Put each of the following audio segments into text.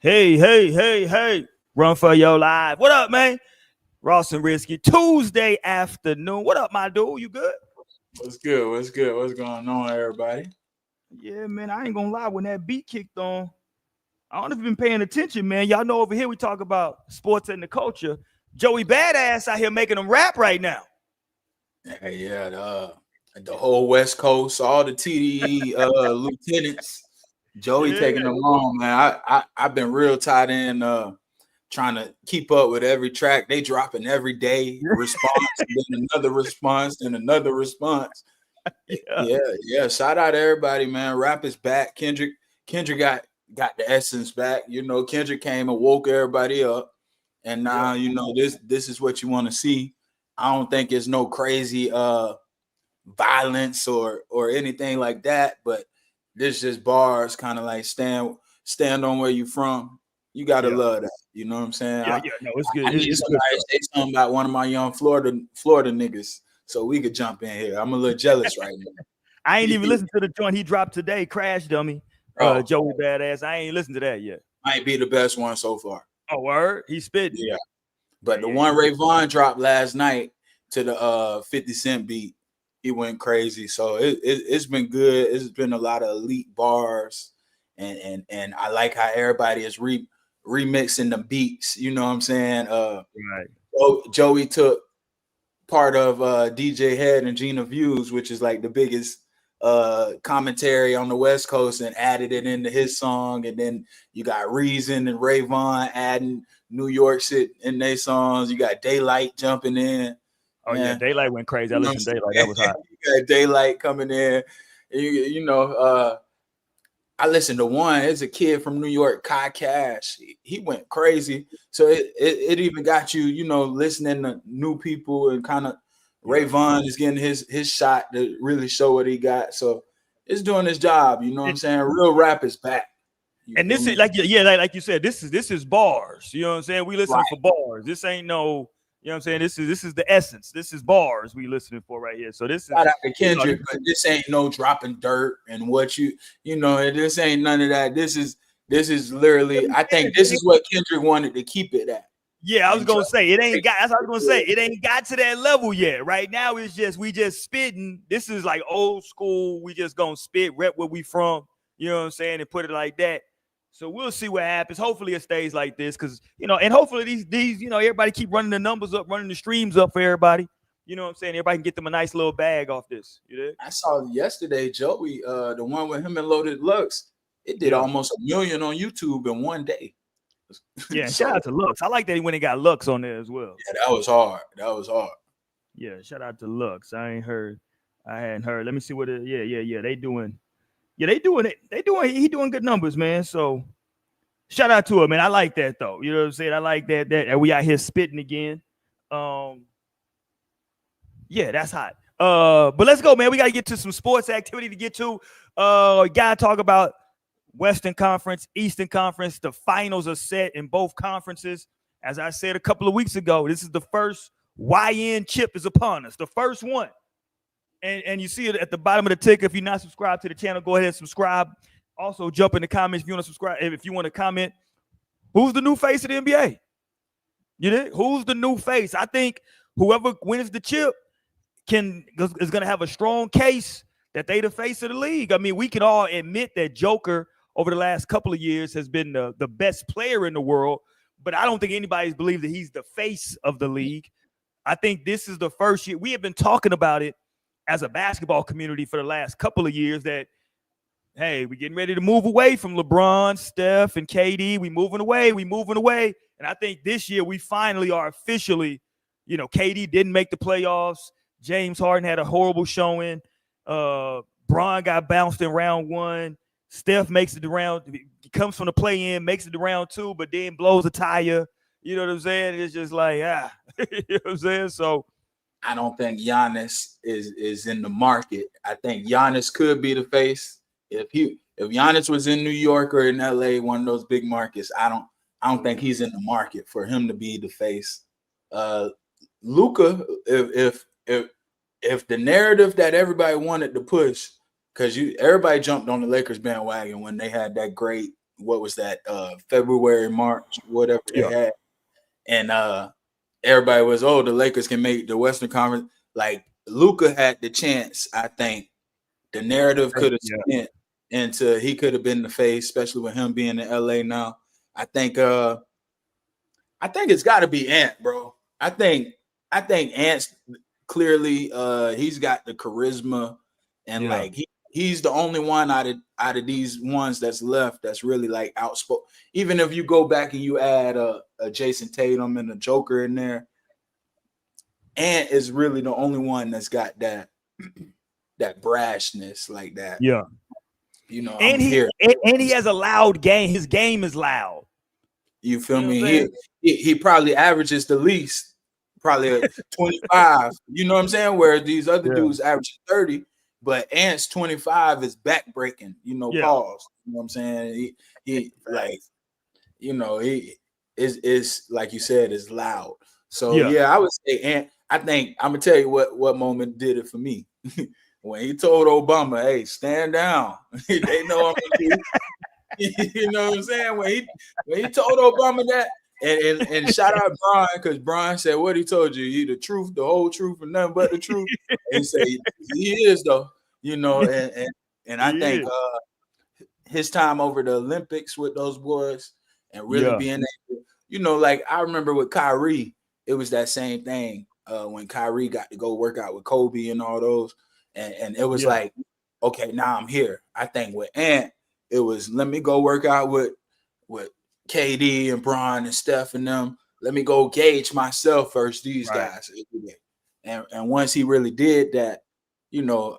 Hey. Run for your life. What up, man? Ross and Risky. Tuesday afternoon. What up, my dude? You good? What's good? What's good? What's going on, everybody? Yeah, man. I ain't gonna lie. When that beat kicked on, I don't know if you've been paying attention, man. Y'all know over here we talk about sports and the culture. Joey Badass out here making them rap right now. Yeah, the whole West Coast, all the TDE lieutenants, Joey taking them on, man. I've been real tied in trying to keep up with every track. They dropping every day, response, and then another response, and another response. Yeah. Shout out to everybody, man. Rap is back. Kendrick got the essence back. You know, Kendrick came and woke everybody up. And now, you know, this is what you want to see. I don't think it's no crazy violence or anything like that, but this just bars kind of like stand on where you from. You gotta love that. You know what I'm saying? No, it's good. I need somebody to say something about one of my young Florida niggas so we could jump in here. I'm a little jealous right now. I ain't even listened to the joint he dropped today, Crash Dummy. Joey Badass. I ain't listened to that yet. Might be the best one so far. Oh, word? He spitting. Yeah. But the one Ray Vaughn dropped last night to the 50 Cent beat, he went crazy. So it's been good. It's been a lot of elite bars, and I like how everybody is remixing the beats. You know what I'm saying? Right. Joey took part of DJ Head and Gina Views, which is like the biggest commentary on the West Coast, and added it into his song. And then you got Reason and Ray Vaughn adding New York shit in their songs. You got Daylight jumping in. Oh yeah, Daylight went crazy. I listened to Daylight. That was hot. You got Daylight coming in. You know, I listened to one. It's a kid from New York, Kai Cash. He went crazy. So it even got you, you know, listening to new people, and kind of Ray Vaughn is getting his shot to really show what he got. So it's doing his job. You know what I'm saying? Real rap is back. And this is like you said, this is bars. You know what I'm saying? We listening for bars. This ain't no, you know what I'm saying? This is the essence. This is bars we listening for right here. So this is shout out to Kendrick, but this ain't no dropping dirt and what you know, this ain't none of that. This is literally, I think this is what Kendrick wanted to keep it at. Yeah, I was gonna say it ain't got. That's what I was gonna say. It ain't got to that level yet. Right now, it's just we just spitting. This is like old school. We just gonna spit, rep where we from. You know what I'm saying, and put it like that. So we'll see what happens. Hopefully it stays like this, because and hopefully these everybody keep running the numbers up, running the streams up for everybody. You know what I'm saying? Everybody can get them a nice little bag off this. You know? I saw yesterday, Joey, the one with him and Loaded Lux. It did almost 1 million on YouTube in one day. Yeah, shout out to Lux. I like that when they got Lux on there as well. Yeah, that was hard. Yeah, shout out to Lux. I hadn't heard. Let me see what it. Yeah. They doing. Yeah, they doing it. He doing good numbers, man. So shout out to him, man. I like that though. You know what I'm saying? I like that we out here spitting again. Yeah, that's hot. But let's go, man. We gotta get to some sports activity to get to. Gotta talk about Western Conference, Eastern Conference. The finals are set in both conferences. As I said a couple of weeks ago, this is the first YN chip is upon us. The first one. And you see it at the bottom of the ticker. If you're not subscribed to the channel, go ahead and subscribe. Also, jump in the comments if you want to subscribe. If you want to comment, who's the new face of the NBA? You did? Who's the new face? I think whoever wins the chip is going to have a strong case that they the face of the league. I mean, we can all admit that Joker over the last couple of years has been the best player in the world, but I don't think anybody's believed that he's the face of the league. I think this is the first year. We have been talking about it as a basketball community for the last couple of years that, hey, we're getting ready to move away from LeBron, Steph, and KD. We moving away. And I think this year we finally are officially, KD didn't make the playoffs. James Harden had a horrible showing. Bron got bounced in round one. Steph makes it to round, comes from the play-in, makes it to round two, but then blows a tire. You know what I'm saying? It's just like, you know what I'm saying? So I don't think Giannis is in the market. I think Giannis could be the face. If Giannis was in New York or in LA, one of those big markets, I don't think he's in the market for him to be the face. Luka, if the narrative that everybody wanted to push, because everybody jumped on the Lakers bandwagon when they had that great what was that? February, March, whatever they Yeah. had, and everybody was, oh, the Lakers can make the Western Conference. Like Luka had the chance. I think the narrative could have spent into he could have been the face, especially with him being in LA now. I think it's got to be Ant, bro. I think Ant's clearly he's got the charisma and like he's the only one out of these ones that's left that's really like outspoken. Even if you go back and you add a Jason Tatum and a Joker in there, Ant is really the only one that's got that brashness like that. Yeah. You know, and he has a loud game. His game is loud. You feel me? He probably averages the least, probably 25. You know what I'm saying? Where these other dudes average 30, but Ant's 25 is backbreaking. You know, pause. You know what I'm saying? He like, you know, he is like you said, is loud. So I would say Ant. I think I'm gonna tell you what moment did it for me. When he told Obama, "Hey, stand down," they know I'm gonna do. You know what I'm saying? When he told Obama that, and shout out Brian, because Brian said what he told you, the truth, the whole truth, and nothing but the truth. And he said he is though, you know, and I think his time over the Olympics with those boys and really being able, you know, like I remember with Kyrie, it was that same thing when Kyrie got to go work out with Kobe and all those. And it was like, okay, now I'm here. I think with Ant, it was let me go work out with KD and Bron and Steph and them. Let me go gauge myself versus these guys. And once he really did that, you know,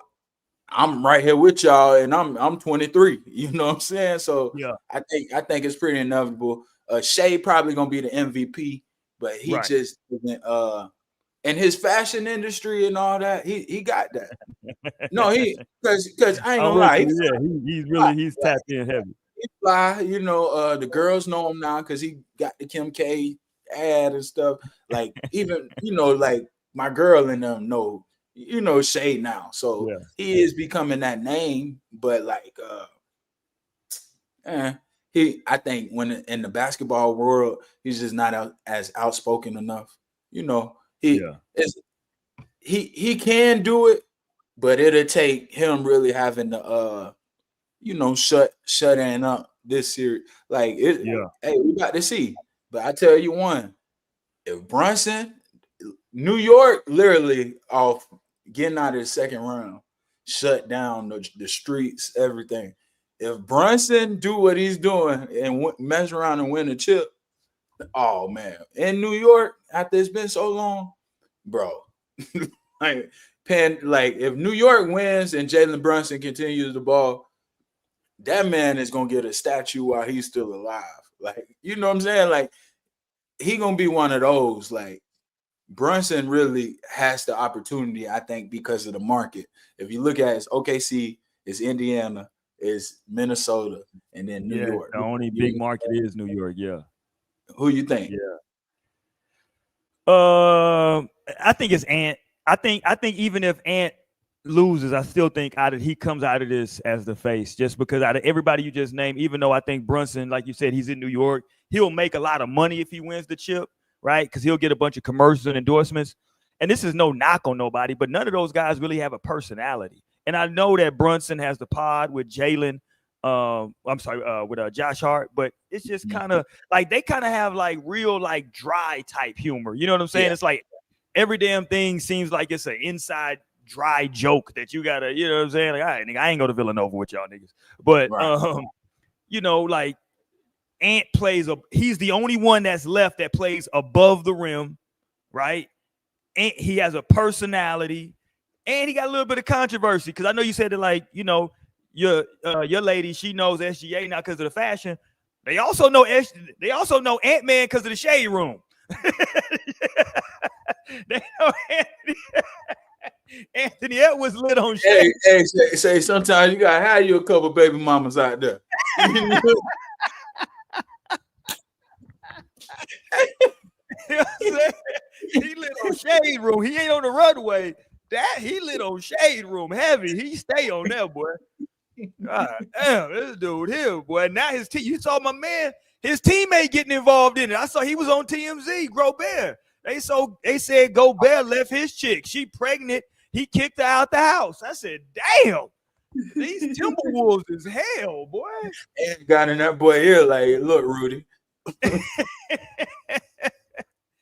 I'm right here with y'all, and I'm 23. You know what I'm saying? So I think it's pretty inevitable. Shea probably gonna be the MVP, but he just isn't. And his fashion industry and all that, he got that. No, because I ain't gonna lie. He's tapped in heavy. He fly, you know. The girls know him now because he got the Kim K ad and stuff. Like even you know, like my girl and them know, you know, Shay now. So he is becoming that name. But like, I think when in the basketball world, he's just not as outspoken enough. You know. He can do it, but it'll take him really having to you know, shut in up this series. Like hey, we got to see. But I tell you one, if Brunson, New York literally off getting out of the second round, shut down the streets, everything. If Brunson do what he's doing and mess around and win a chip, oh man, in New York after it's been so long, bro. like if New York wins and Jalen Brunson continues the ball, that man is gonna get a statue while he's still alive. Like, you know what I'm saying? Like, he gonna be one of those. Like, Brunson really has the opportunity, I think, because of the market. If you look at it, it's OKC, it's Indiana, it's Minnesota, and then New York. The only big market is New York. Who you think? I think it's Ant. I think even if Ant loses, I still think he comes out of this as the face, just because out of everybody you just named, even though I think Brunson, like you said, he's in New York, he'll make a lot of money if he wins the chip, right? Because he'll get a bunch of commercials and endorsements. And this is no knock on nobody, but none of those guys really have a personality. And I know that Brunson has the pod with Jalen. With Josh Hart, but it's just kind of like they kind of have like real like dry type humor. You know what I'm saying? It's like every damn thing seems like it's an inside dry joke that you gotta, you know what I'm saying? Like, all right, nigga, I ain't go to Villanova with y'all niggas. But you know, like Ant he's the only one that's left that plays above the rim, right? And he has a personality, and he got a little bit of controversy. Because I know you said that, like, you know, your lady, she knows SGA now because of the fashion. They also know Ant-Man because of the shade room. They know Anthony Edwards lit on shade. Hey, say sometimes you gotta have you a couple baby mamas out there. You know what I'm saying? He lit on shade room. He ain't on the runway. He lit on shade room heavy. He stay on there, boy. God damn, this dude here, boy. Now his team. You saw my man, his teammate getting involved in it. I saw he was on TMZ. Gobert. They said Gobert left his chick. She pregnant. He kicked her out the house. I said, damn. These Timberwolves is hell, boy. And got in that boy ear like, look, Rudy.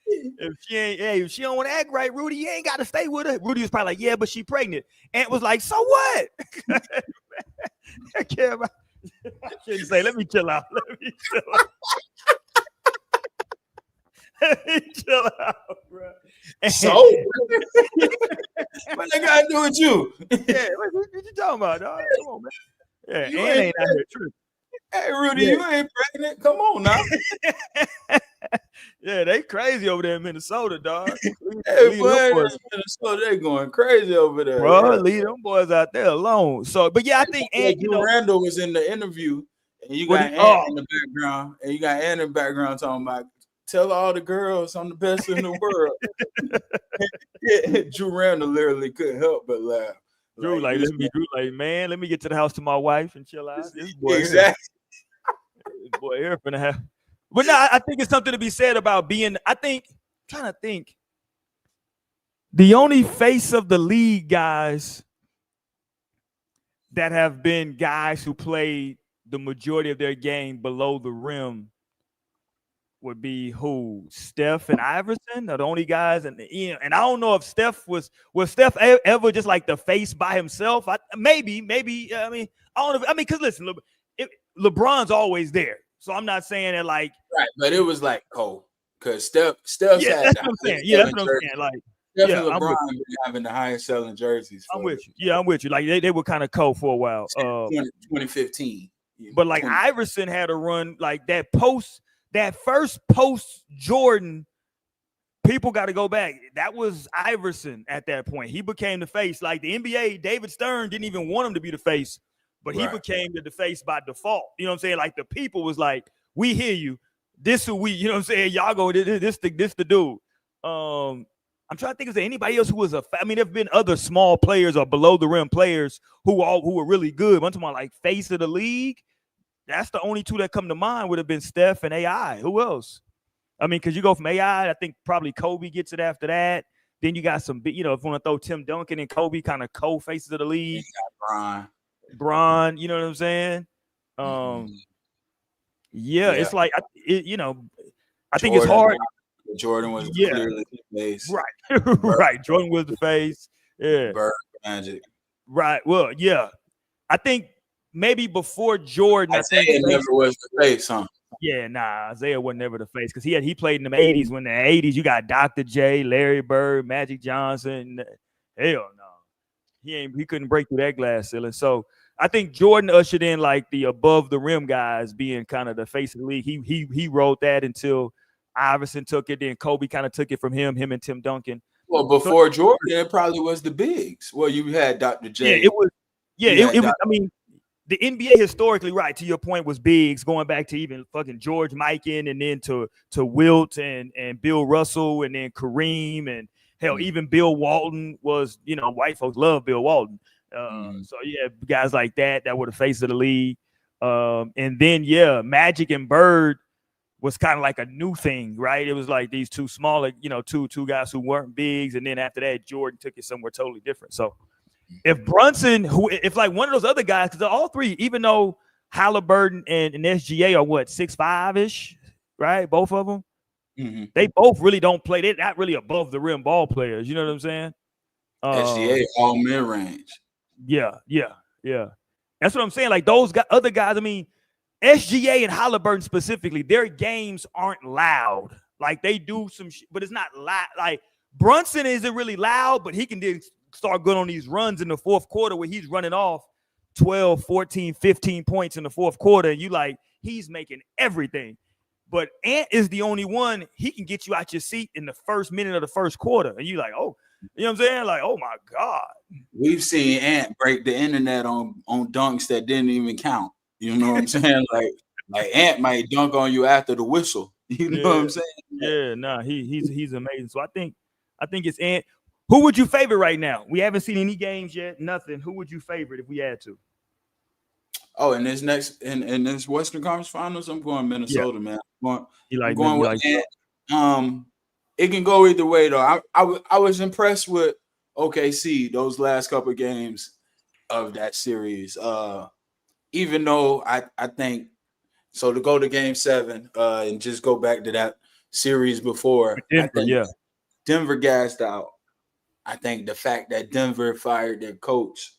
If she don't want to act right, Rudy, you ain't got to stay with her. Rudy was probably like, yeah, but she pregnant. Ant was like, so what? I care about. She say, let me chill out. Let me chill out, bro. So, what they got to do with you? Yeah, what you talking about, dog? Come on, man. Yeah, you ain't out here tripping. Hey, Rudy, you ain't pregnant. Come on now. Yeah, they crazy over there in Minnesota, dog. Hey, boy, Minnesota, they going crazy over there. Bro, leave them boys out there alone. So, but yeah, I think Drew Randall was in the interview, and you got Ant in the background, and you got Ant in the background talking about, tell all the girls I'm the best in the world. Yeah, Drew Randall literally couldn't help but laugh. Drew like, man, let me get to the house to my wife and chill out. This boy exactly. This boy here finna have. But no, I think it's something to be said about being. Trying to think. The only face of the league guys that have been guys who played the majority of their game below the rim would be who? Steph and Iverson are the only guys, and I don't know if Steph was Steph ever just like the face by himself. Maybe. I mean, I don't know. I mean, because listen, LeBron's always there, so I'm not saying that like right, but it was like Cole because Steph's yeah, had that's what I'm saying. Yeah, that's what I'm saying. Like Steph and LeBron been having the highest selling jerseys. I'm with you. Yeah, I'm with you. Like they were kind of cold for a while. 2015. But like Iverson had a run like that first post Jordan. People got to go back. That was Iverson at that point. He became the face. Like the NBA, David Stern didn't even want him to be the face, but he became the face by default. You know what I'm saying? Like the people was like, we hear you. This who we, you know what I'm saying? Y'all go, this the dude. I'm trying to think, is there anybody else who was I mean, there've been other small players or below the rim players who were really good. I'm talking about like face of the league. That's the only two that come to mind would have been Steph and AI. Who else? I mean, because you go from AI, I think probably Kobe gets it after that. Then you got some, if you want to throw Tim Duncan and Kobe kind of co-faces of the league. Bron, you know what I'm saying? Yeah, it's like, I think it's hard. Jordan was clearly the face. Right. Right. Jordan was the face. Yeah. Bird, Magic. Right. Well, yeah. I think maybe before Jordan, Isaiah never was the face, huh? Yeah, nah, Isaiah was never the face because he played in the 80s. When in the 80s, you got Dr. J, Larry Bird, Magic Johnson. Hell no. He couldn't break through that glass ceiling. So I think Jordan ushered in like the above the rim guys being kind of the face of the league. He wrote that until Iverson took it, then Kobe kind of took it from him and Tim Duncan. Well, before Jordan, it probably was the bigs. Well, you had Dr. J. Yeah, it was. Yeah, it was. I mean, the NBA historically, right, to your point, was bigs going back to even fucking George Mikan and then to Wilt and Bill Russell and then Kareem and hell, even Bill Walton was, white folks love Bill Walton. So yeah, guys like that were the face of the league. And then Magic and Bird was kind of like a new thing, right? It was like these two smaller, two guys who weren't bigs, and then after that, Jordan took it somewhere totally different. So if Brunson, if like one of those other guys, because all three, even though Halliburton and SGA are 6'5" right? Both of them, they both really don't play. They're not really above the rim ball players. You know what I'm saying? SGA all mid range. Yeah. That's what I'm saying. Like those other guys. I mean, SGA and Halliburton specifically, their games aren't loud. Like they do some shit, but it's not loud. Like Brunson isn't really loud, but he can start going on these runs in the fourth quarter where he's running off 12, 14, 15 points in the fourth quarter. And you like, he's making everything. But Ant is the only one, he can get you out your seat in the first minute of the first quarter. And you like, oh, you know what I'm saying? Like, oh my God. We've seen Ant break the internet on dunks that didn't even count. You know what I'm saying? Like Ant might dunk on you after the whistle. You know what I'm saying? Yeah, nah, he's amazing. So I think it's Ant. Who would you favorite right now? We haven't seen any games yet. Nothing. Who would you favorite if we had to? Oh, in this Western Conference Finals, I'm going Yeah, Minnesota, man. I'm you I'm like going you with like Ant. It can go either way though. I was impressed with OKC those last couple of games of that series. Even though I think so to go to Game 7 and just go back to that series before, I Denver. think Yeah, Denver gassed out. I think the fact that Denver fired their coach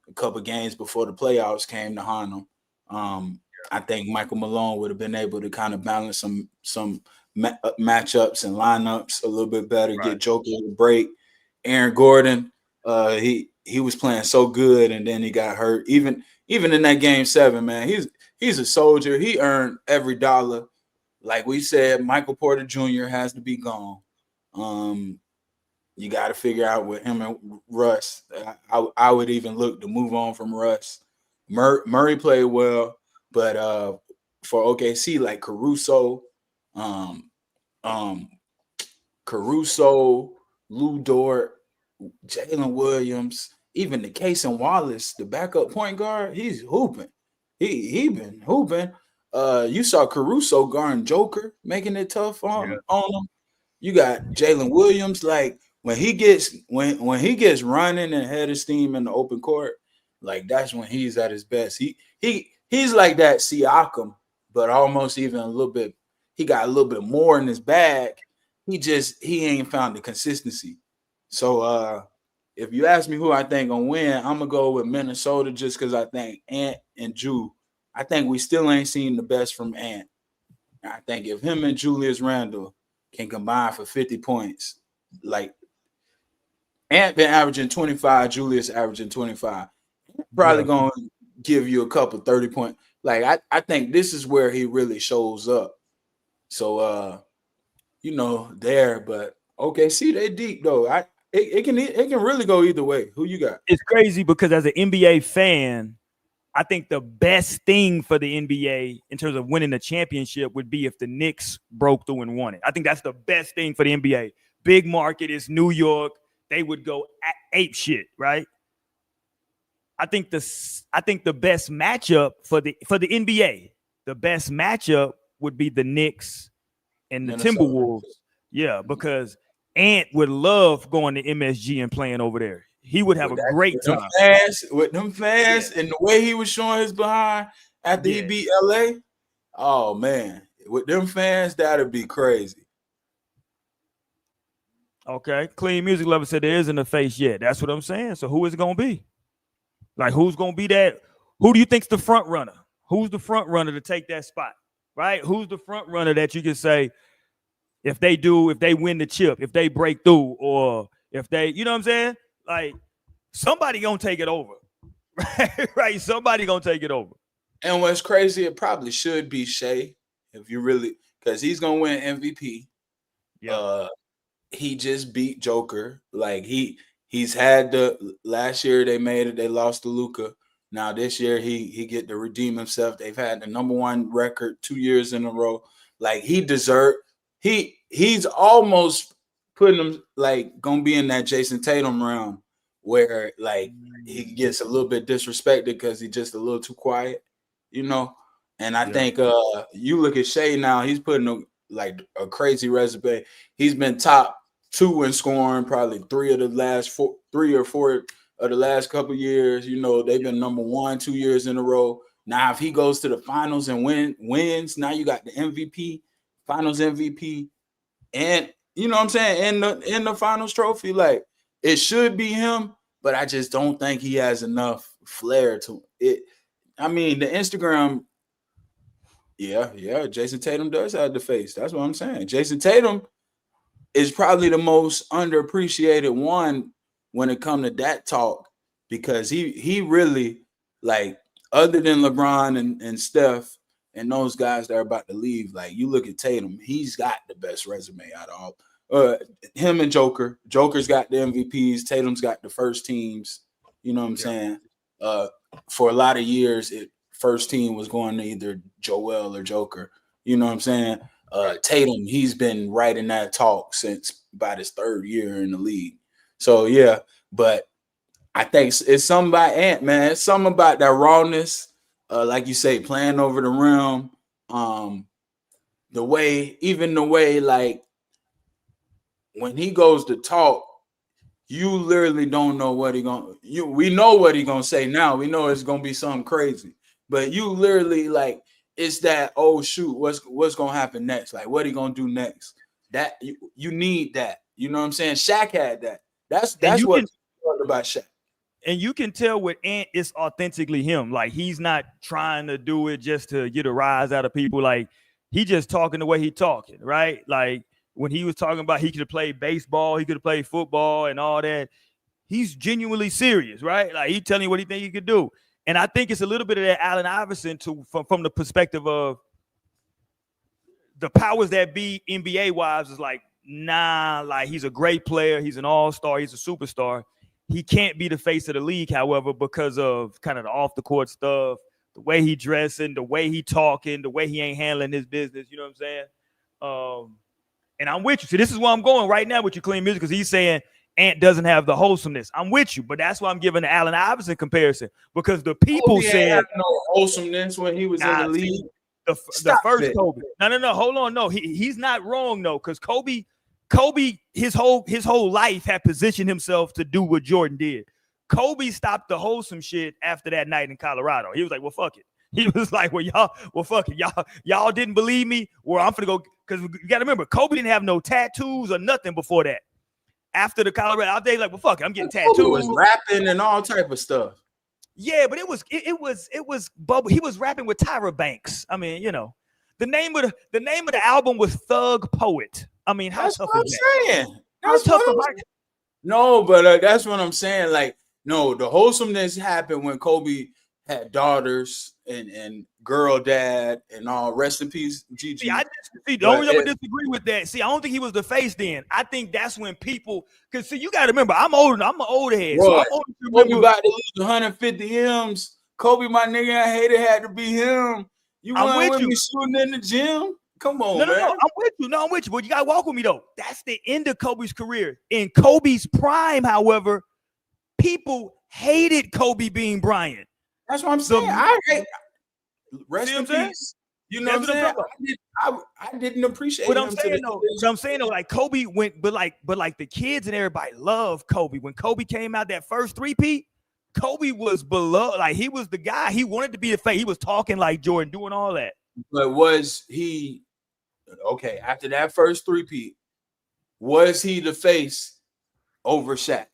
a couple games before the playoffs came to haunt them. I think Michael Malone would have been able to kind of balance some matchups and lineups a little bit better, right. get Joker a break. Aaron Gordon, he was playing so good, and then he got hurt. Even in that Game 7, man, he's a soldier. He earned every dollar. Like we said, Michael Porter Jr. has to be gone. You got to figure out with him and Russ. I would even look to move on from Russ. Murray played well, but for OKC, like um, um, Caruso, Lou Dort, Jalen Williams, even the Casey Wallace, the backup point guard, he's hooping. He been hooping. You saw Caruso guarding Joker, making it tough Yeah, on him. You got Jalen Williams, like when he gets running and head of steam in the open court, like that's when he's at his best. He's like that Siakam, but almost even a little bit. He got a little bit more in his bag. He ain't found the consistency. So if you ask me who I think gonna win, I'm gonna go with Minnesota just because I think Ant and Ju. I think we still ain't seen the best from Ant. I think if him and Julius Randle can combine for 50 points, like Ant been averaging 25, Julius averaging 25, probably yeah. gonna give you a couple 30 point. Like I think this is where he really shows up. So there, but okay, see they deep though. It can really go either way. Who you got? It's crazy because as an NBA fan, I think the best thing for the NBA in terms of winning the championship would be if the Knicks broke through and won it. I think that's the best thing for the NBA. Big market is New York. They would go ape shit, right? I think the best matchup for the NBA, the best matchup would be the Knicks and the Minnesota. Timberwolves. Yeah, because Ant would love going to MSG and playing over there. He would have a great time. With them Yeah, fans, and the way he was showing his behind after he yeah. beat LA. Oh man, with them fans, that'd be crazy. Okay. Clean Music Lover said there isn't a face yet. That's what I'm saying. So who is it gonna be? Like who's gonna be that? Who do you think's the front runner? Who's the front runner to take that spot? Right? Who's the front runner that you can say if they win the chip, if they break through, or if they, you know what I'm saying? Like somebody gonna take it over. Right? Right? Somebody gonna take it over. And what's crazy, it probably should be Shea if you really, because he's gonna win MVP. Yeah. Uh, he just beat Joker. Like he's had the last year they made it, they lost to Luca. Now this year he get to redeem himself. They've had the number one record 2 years in a row. Like he's almost putting him like gonna be in that Jason Tatum round where like he gets a little bit disrespected because he's just a little too quiet, you know. And I Yeah. think you look at Shea now, he's putting a crazy resume. He's been top 2 in scoring probably 3 or 4 of the last couple years. You know, they've been number 1 2 years in a row. Now, if he goes to the finals and wins, now you got the MVP, finals MVP, and you know what I'm saying, in the finals trophy. Like it should be him, but I just don't think he has enough flair to it. I mean, the Instagram. Yeah. Jason Tatum does have the face. That's what I'm saying. Jason Tatum is probably the most underappreciated one when it comes to that talk because he really like other than LeBron and Steph and those guys that are about to leave. Like you look at Tatum, he's got the best resume out of all. Him and Joker. Joker's got the MVPs. Tatum's got the first teams. You know what I'm saying? For a lot of years, first team was going to either Joel or Joker. You know what I'm saying? Tatum, he's been right in that talk since about his 3rd year in the league. So yeah, but I think it's something about Ant, man. It's something about that rawness. like you say, playing over the rim. The way, like when he goes to talk, you literally don't know what we know what he gonna say now. We know it's gonna be something crazy. But you literally like it's that, oh shoot, what's gonna happen next? Like what he gonna do next? That you need that. You know what I'm saying? Shaq had that. That's what about Shaq. And you can tell with Ant, it's authentically him. Like he's not trying to do it just to get a rise out of people. Like he just talking the way he talking, right? Like when he was talking about he could have played baseball, he could have played football and all that. He's genuinely serious, right? Like he telling you what he think he could do. And I think it's a little bit of that Allen Iverson from the perspective of the powers that be NBA wise is like, nah, like he's a great player. He's an all-star. He's a superstar. He can't be the face of the league, however, because of kind of the off the court stuff, the way he dressing, the way he talking, the way he ain't handling his business. You know what I'm saying? And I'm with you. See, this is where I'm going right now with your clean music because he's saying Ant doesn't have the wholesomeness. I'm with you, but that's why I'm giving the Allen Iverson comparison because the people said no wholesomeness when he was in the league. The first Kobe. No. Hold on. No, he's not wrong though, because Kobe, his whole life had positioned himself to do what Jordan did. Kobe stopped the wholesome shit after that night in Colorado. He was like, well, fuck it. He was like, fuck it. Y'all didn't believe me. Well, I'm finna go, because you gotta remember, Kobe didn't have no tattoos or nothing before that. After the Colorado, they like, well, fuck it, I'm getting tattoos. Kobe was rapping and all type of stuff. Yeah, but it was bubble. He was rapping with Tyra Banks. I mean, you know, the name of the album was Thug Poet. I mean, how that's tough what is I'm that? saying. That's tough. No, but that's what I'm saying. Like, no, the wholesomeness happened when Kobe had daughters and girl dad and all. Rest in peace, Gigi. Don't ever disagree with that. See, I don't think he was the face then. I think that's when people, because see, you got to remember, I'm older. I'm an older head. Bro, so Kobe about to lose 150 M's. Kobe, my nigga, I hated had to be him. You want with me shooting in the gym? Come on, man. No, I'm with you. No, I'm with you. But you got to walk with me, though. That's the end of Kobe's career. In Kobe's prime, however, people hated Kobe being Bryant. That's what I'm saying. I hate. Rest in peace. You know what I'm saying? I didn't appreciate what I'm saying though. So I'm saying though, like Kobe went, but like the kids and everybody loved Kobe. When Kobe came out that first three-peat, Kobe was beloved. Like he was the guy. He wanted to be the face. He was talking like Jordan, doing all that. But was he okay after that first three-peat? Was he the face over Shaq?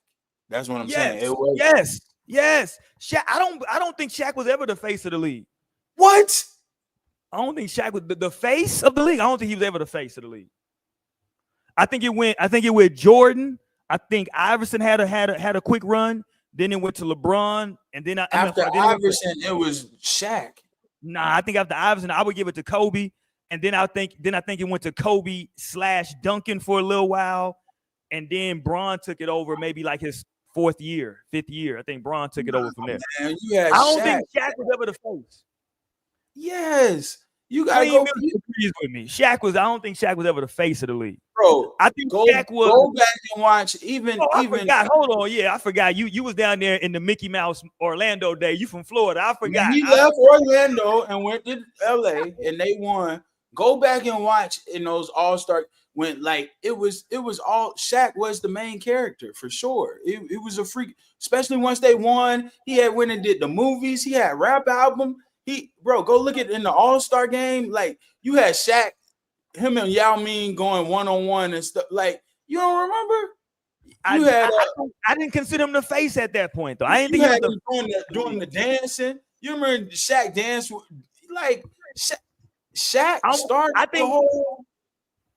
That's what I'm saying. It was. Yes. Shaq. I don't think Shaq was ever the face of the league. What? I don't think Shaq was the face of the league. I don't think he was ever the face of the league. I think it went Jordan. I think Iverson had a quick run. Then it went to LeBron, and then after Iverson, it was Shaq. Nah, I think after Iverson, I would give it to Kobe, and then I think it went to Kobe / Duncan for a little while, and then Bron took it over maybe like his 5th year. I think Bron took it over from there. Man, I don't think Shaq was ever the face. Yes, you gotta go with me. I don't think Shaq was ever the face of the league, bro. I think Shaq was. Go back and watch even. I forgot. Hold on, I forgot. You was down there in the Mickey Mouse Orlando day. You from Florida? I forgot. He left Orlando and went to LA, and they won. Go back and watch in those All-Star when like it was all Shaq was the main character for sure. It was a freak, especially once they won. He had went and did the movies. He had rap album. Go look at in the All-Star game. Like you had Shaq, him and Yao Ming going one-on-one and stuff. Like you don't remember? I didn't consider him the face at that point though. I didn't think he was doing the dancing. You remember Shaq dance like Shaq started the whole.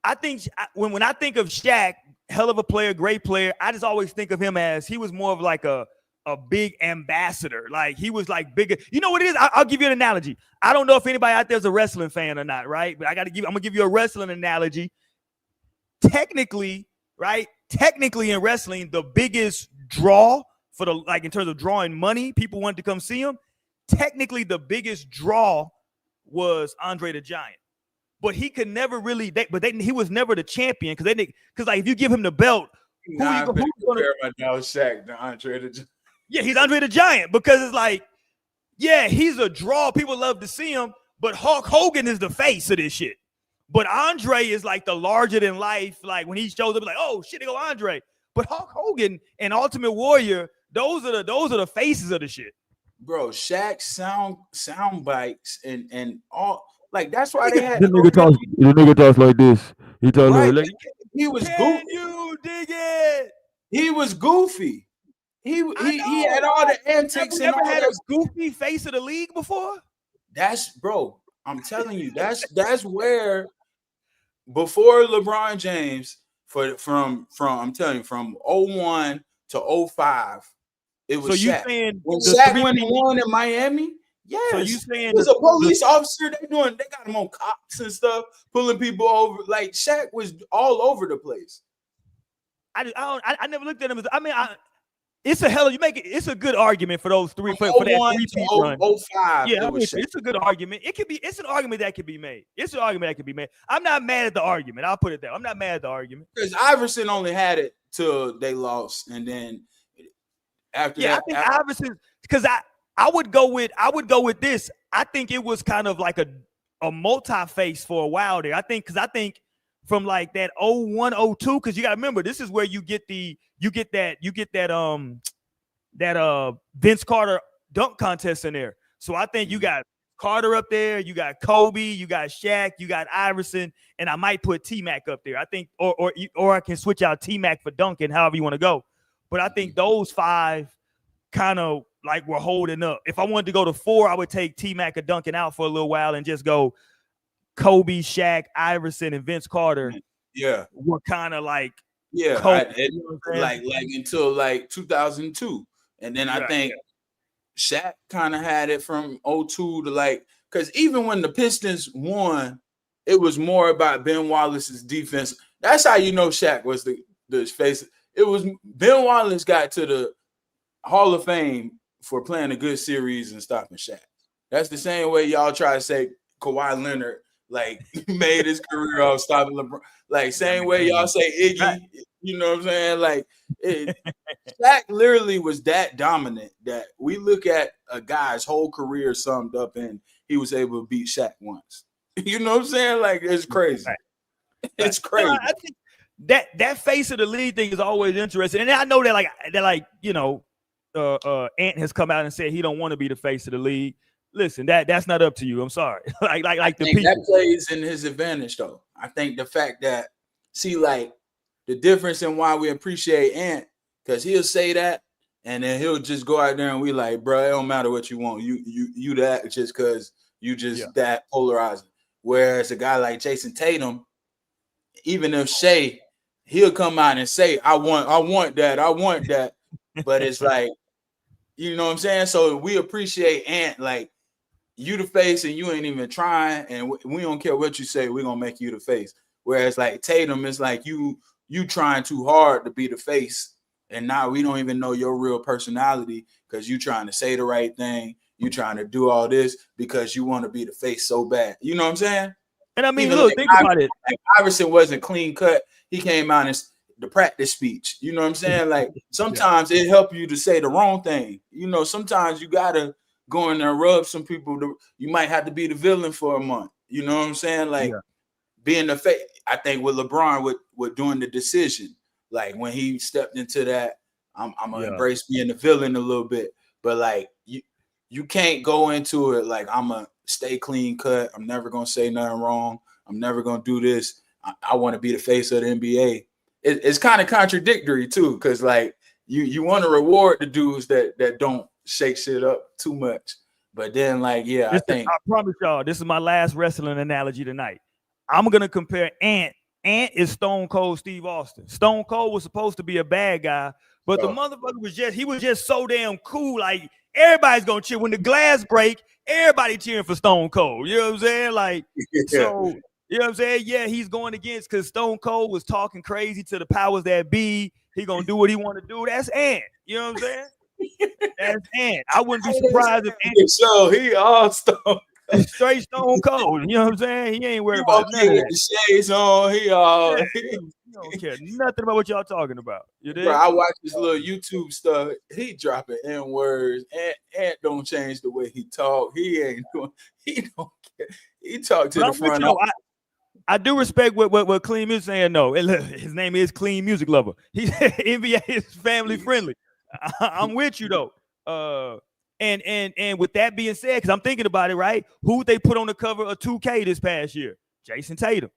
I think when I think of Shaq, hell of a player, great player, I just always think of him as he was more of like a big ambassador. Like he was like bigger. You know what it is? I'll give you an analogy. I don't know if anybody out there is a wrestling fan or not, right? But I'm gonna give you a wrestling analogy. Technically, in wrestling, the biggest draw for in terms of drawing money, people wanted to come see him. Technically, the biggest draw was Andre the Giant. But he could never really. He was never the champion because like if you give him the belt, who's going to Shaq to Andre the Giant? Yeah, he's Andre the Giant because it's like Yeah, he's a draw. People love to see him, but Hulk Hogan is the face of this shit. But Andre is like the larger than life. Like when he shows up, like, oh shit, they go Andre. But Hulk Hogan and Ultimate Warrior, those are the faces of the shit. Bro, Shaq's sound bites and all, like, that's why they had The nigga talks like this. He talks right. like He was Can goofy. you dig it? He was goofy. He had all the antics and Never all had that. a goofy face of the league before. That's, bro, I'm telling you, that's where before LeBron James from I'm telling you, from 01 to 05, it was So you Shaq. saying When the Shaq three went and people- won in Miami, yes. So you saying he was a police officer, they got him on cops and stuff, pulling people over. Like, Shaq was all over the place. I never looked at him as, I mean, it's a hell of, it's a good argument for those three for that 01 three-peat to run. 05, Yeah, it was Shaq. it's a good argument. It's an argument that can be made. It's an argument that can be made. I'm not mad at the argument. I'll put it there. I'm not mad at the argument. Because Iverson only had it till they lost, and then after that, I think Iverson, because I would go with this. I think it was kind of like a multi-face for a while there. I think from like that 01, 02, because you got to remember, this is where you get that Vince Carter dunk contest in there. So I think you got Carter up there, you got Kobe, you got Shaq, you got Iverson, and I might put T-Mac up there. I think, or I can switch out T-Mac for Duncan, however you want to go. But I think those five kind of like were holding up. If I wanted to go to 4, I would take T-Mac or Duncan out for a little while and just go Kobe, Shaq, Iverson, and Vince Carter. Yeah, were kind of like like until like 2002, and then I think Shaq kind of had it from 02 to like, because even when the Pistons won, it was more about Ben Wallace's defense. That's how you know Shaq was the face. It was Ben Wallace got to the Hall of Fame for playing a good series and stopping Shaq. That's the same way y'all try to say Kawhi Leonard like made his career off stopping LeBron. Like, same way y'all say Iggy, you know what I'm saying? Like, Shaq literally was that dominant that we look at a guy's whole career summed up and he was able to beat Shaq once. You know what I'm saying? Like, it's crazy. It's crazy. I think that face of the league thing is always interesting. And I know that you know, Ant has come out and said he don't want to be the face of the league. Listen, that's not up to you. I'm sorry. like the people. That plays in his advantage, though. I think the fact that, see, like, the difference in why we appreciate Ant, because he'll say that, and then he'll just go out there and we like, bro, it don't matter what you want. You that just because you just that polarizing. Whereas a guy like Jason Tatum, even if Shea, he'll come out and say, I want that. But it's like, you know what I'm saying? So we appreciate Ant, like, you the face and you ain't even trying, and we don't care what you say, we're gonna make you the face. Whereas like Tatum is like you trying too hard to be the face, and now we don't even know your real personality because you trying to say the right thing, you trying to do all this because you want to be the face so bad. You know what I'm saying? And I mean, even look, like think about it. Like Iverson wasn't clean cut. He came out and the practice speech. You know what I'm saying? Like, sometimes it help you to say the wrong thing. You know, sometimes you gotta go in there and rub some people. You might have to be the villain for a month. You know what I'm saying? Like, being the face. I think with LeBron, with doing the decision, like when he stepped into that, I'm gonna embrace being the villain a little bit. But like, you can't go into it like, I'm gonna stay clean cut. I'm never gonna say nothing wrong. I'm never gonna do this. I want to be the face of the NBA. It's kind of contradictory too, because like you want to reward the dudes that don't shake shit up too much. But then like, I promise y'all, this is my last wrestling analogy tonight. I'm gonna compare Ant. Ant is Stone Cold Steve Austin. Stone Cold was supposed to be a bad guy, but the motherfucker was just so damn cool. Like, everybody's gonna cheer when the glass break. Everybody cheering for Stone Cold. You know what I'm saying? Like, so. You know what I'm saying? Yeah, he's going against because Stone Cold was talking crazy to the powers that be. He gonna do what he want to do. That's Ant. You know what I'm saying? That's Ant. I wouldn't be surprised if Ant. So he all Stone. Straight Stone Cold. You know what I'm saying? He ain't worried about none of that. The shades on. He all. don't care nothing about what y'all talking about. You Bro, did? I watch this little YouTube stuff. He dropping N words. Ant don't change the way he talk. He ain't doing. He don't care. He talk to But the I'm with front. you, though. I do respect what Clean Music saying. No, his name is Clean Music Lover. He NBA is family friendly. I'm with you though. And with that being said, because I'm thinking about it, right? Who they put on the cover of 2K this past year? Jason Tatum.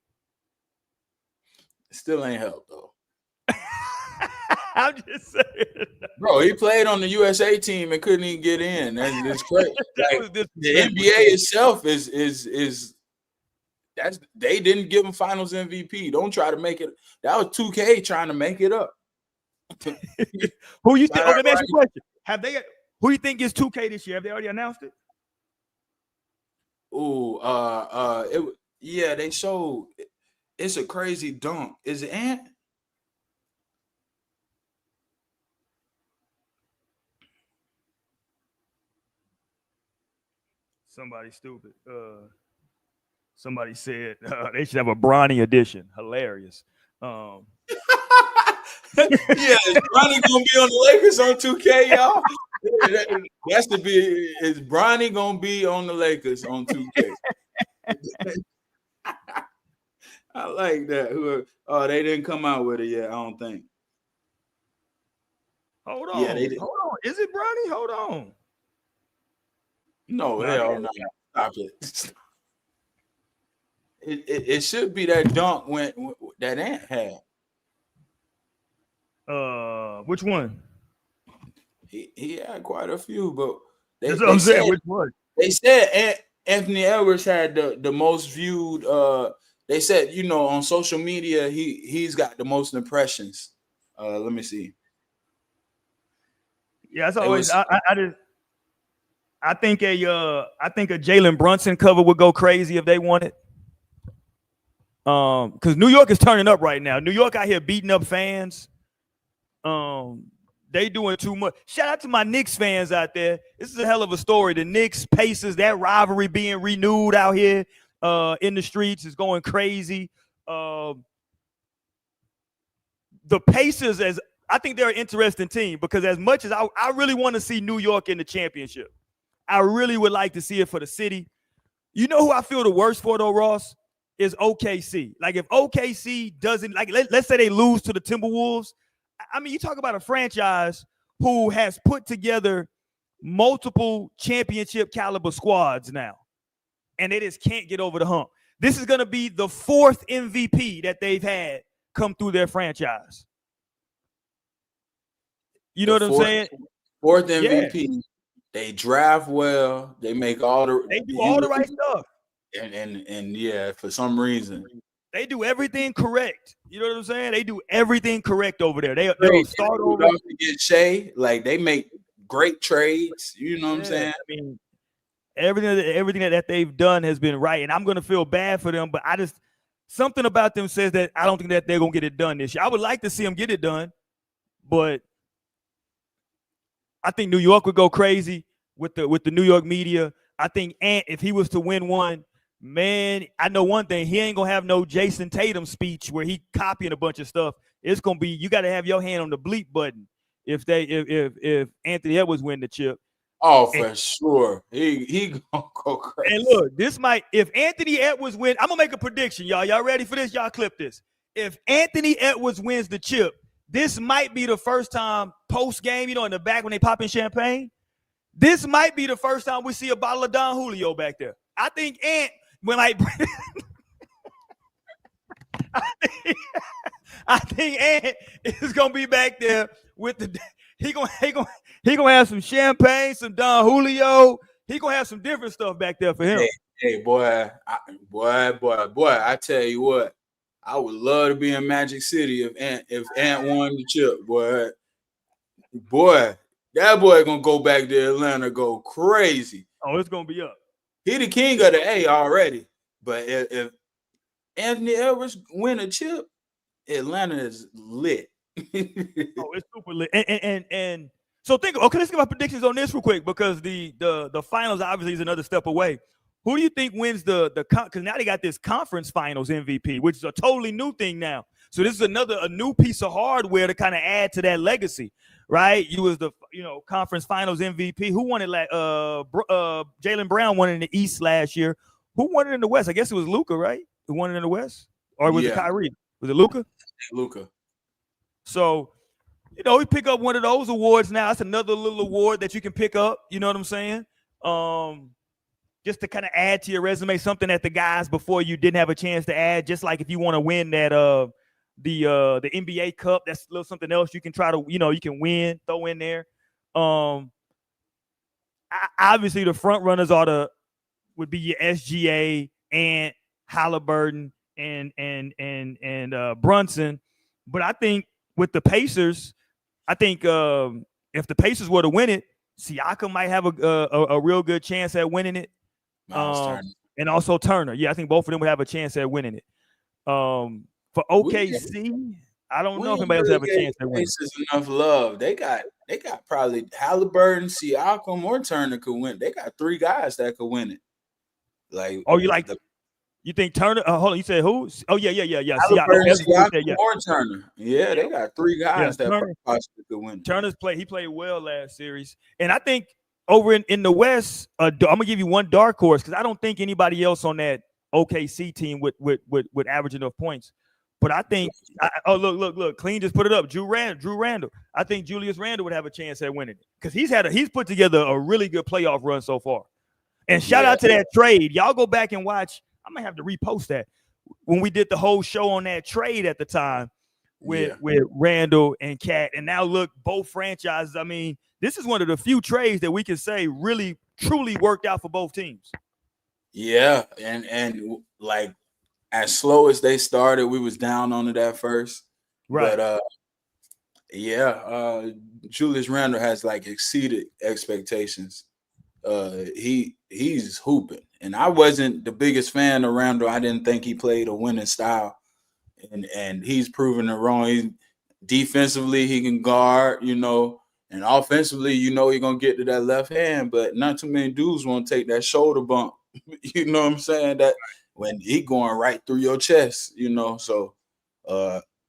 Still ain't help though. I'm just saying, bro. He played on the USA team and couldn't even get in. That's crazy. Like, the NBA itself is that's they didn't give him Finals MVP. Don't try to make it. That was 2K trying to make it up. Who you think? Let me ask you a question. Have they? Who you think is 2K this year? Have they already announced it? Yeah, they showed. It's a crazy dunk. Is it Ant? Somebody stupid. Somebody said they should have a Bronny edition. Hilarious. Yeah, is Bronny gonna be on the Lakers on 2K, y'all? That's to be. Is Bronny gonna be on the Lakers on 2K? I like that. Oh, they didn't come out with it yet. I don't think. Hold on. Yeah, they did. Hold on. Is it Bronny? Hold on. No, hell no. Stop it. It should be that dunk when that Ant had. Which one? He had quite a few, but that's what I'm saying. Which one? They said Anthony Edwards had the most viewed. They said, on social media, he's got the most impressions. Let me see. Yeah, that's always. I think a Jalen Brunson cover would go crazy if they wanted. Because New York is turning up right now. New York out here beating up fans. They doing too much. Shout out to my Knicks fans out there. This is a hell of a story. The Knicks, Pacers, that rivalry being renewed out here in the streets is going crazy. The Pacers, I think they're an interesting team because as much as I really want to see New York in the championship, I really would like to see it for the city. You know who I feel the worst for though, Ross? Is OKC. Like if OKC doesn't, like let's say they lose to the Timberwolves. I mean, you talk about a franchise who has put together multiple championship caliber squads now, and they just can't get over the hump. This is going to be the fourth MVP that they've had come through their franchise. You know what I'm saying? Fourth MVP. Yeah. They draft well. They make all the. They do all the right stuff. And yeah, for some reason. They do everything correct. You know what I'm saying? They do everything correct over there. They'll start over to get Shea. Like they make great trades. You know what I'm saying? I mean, everything that they've done has been right, and I'm gonna feel bad for them. But something about them says that I don't think that they're gonna get it done this year. I would like to see them get it done, but I think New York would go crazy with the New York media. I think Ant, if he was to win one. Man, I know one thing. He ain't gonna have no Jason Tatum speech where he copying a bunch of stuff. It's gonna be you got to have your hand on the bleep button if Anthony Edwards win the chip. Oh, for sure. He gonna go crazy. And look, if Anthony Edwards win, I'm gonna make a prediction, y'all. Y'all ready for this? Y'all clip this. If Anthony Edwards wins the chip, this might be the first time post game. In the back when they pop in champagne. This might be the first time we see a bottle of Don Julio back there. I think Ant. I think Ant is gonna be back there with he gonna have some champagne, some Don Julio. He gonna have some different stuff back there for him. Hey boy, I tell you what, I would love to be in Magic City if Ant won the chip, boy. That boy gonna go back to Atlanta, go crazy. Oh, it's gonna be up. He the king of the A already, but if Anthony Edwards win a chip, Atlanta is lit. Oh, it's super lit. And so let's get my predictions on this real quick because the finals obviously is another step away. Who do you think wins because now they got this conference finals MVP, which is a totally new thing now. So this is a new piece of hardware to kind of add to that legacy, right? You was the conference finals MVP. Who won it? Jaylen Brown won it in the East last year. Who won it in the West? I guess it was Luka, right? Who won it in the West? Or was it Kyrie? Was it Luka? Luka. So, we pick up one of those awards now. That's another little award that you can pick up. You know what I'm saying? Just to kind of add to your resume, something that the guys before you didn't have a chance to add. Just like if you want to win that the NBA Cup, that's a little something else you can try to you can win, throw in there. Obviously the front runners would be your SGA and Halliburton and Brunson, but I think with the Pacers, I think if the Pacers were to win it, Siakam might have a real good chance at winning it. And also Turner. Yeah, I think both of them would have a chance at winning it. For OKC, I don't know if anybody else have a chance at winning. Pacers enough love. They got probably Halliburton, Siakam, or Turner could win. They got 3 guys that could win it. Like, you think Turner? Hold on, you said who? Oh yeah. Siakam or Turner. Yeah, they got 3 guys that possibly could win. He played well last series, and I think over in the West, I'm gonna give you one dark horse because I don't think anybody else on that OKC team would average enough points. But I think, look, Clean just put it up. Drew Randall. I think Julius Randle would have a chance at winning it because he's put together a really good playoff run so far. And shout out to that trade. Y'all go back and watch. I might have to repost that when we did the whole show on that trade at the time with Randall and Cat. And now look, both franchises. I mean, this is one of the few trades that we can say really truly worked out for both teams. Yeah, and like as slow as they started, we was down on it at first. Right. But Julius Randle has like exceeded expectations. He's hooping. And I wasn't the biggest fan of Randle. I didn't think he played a winning style. And he's proven it wrong. Defensively, he can guard, and offensively, he's gonna get to that left hand, but not too many dudes want to take that shoulder bump. You know what I'm saying? That when he going right through your chest, So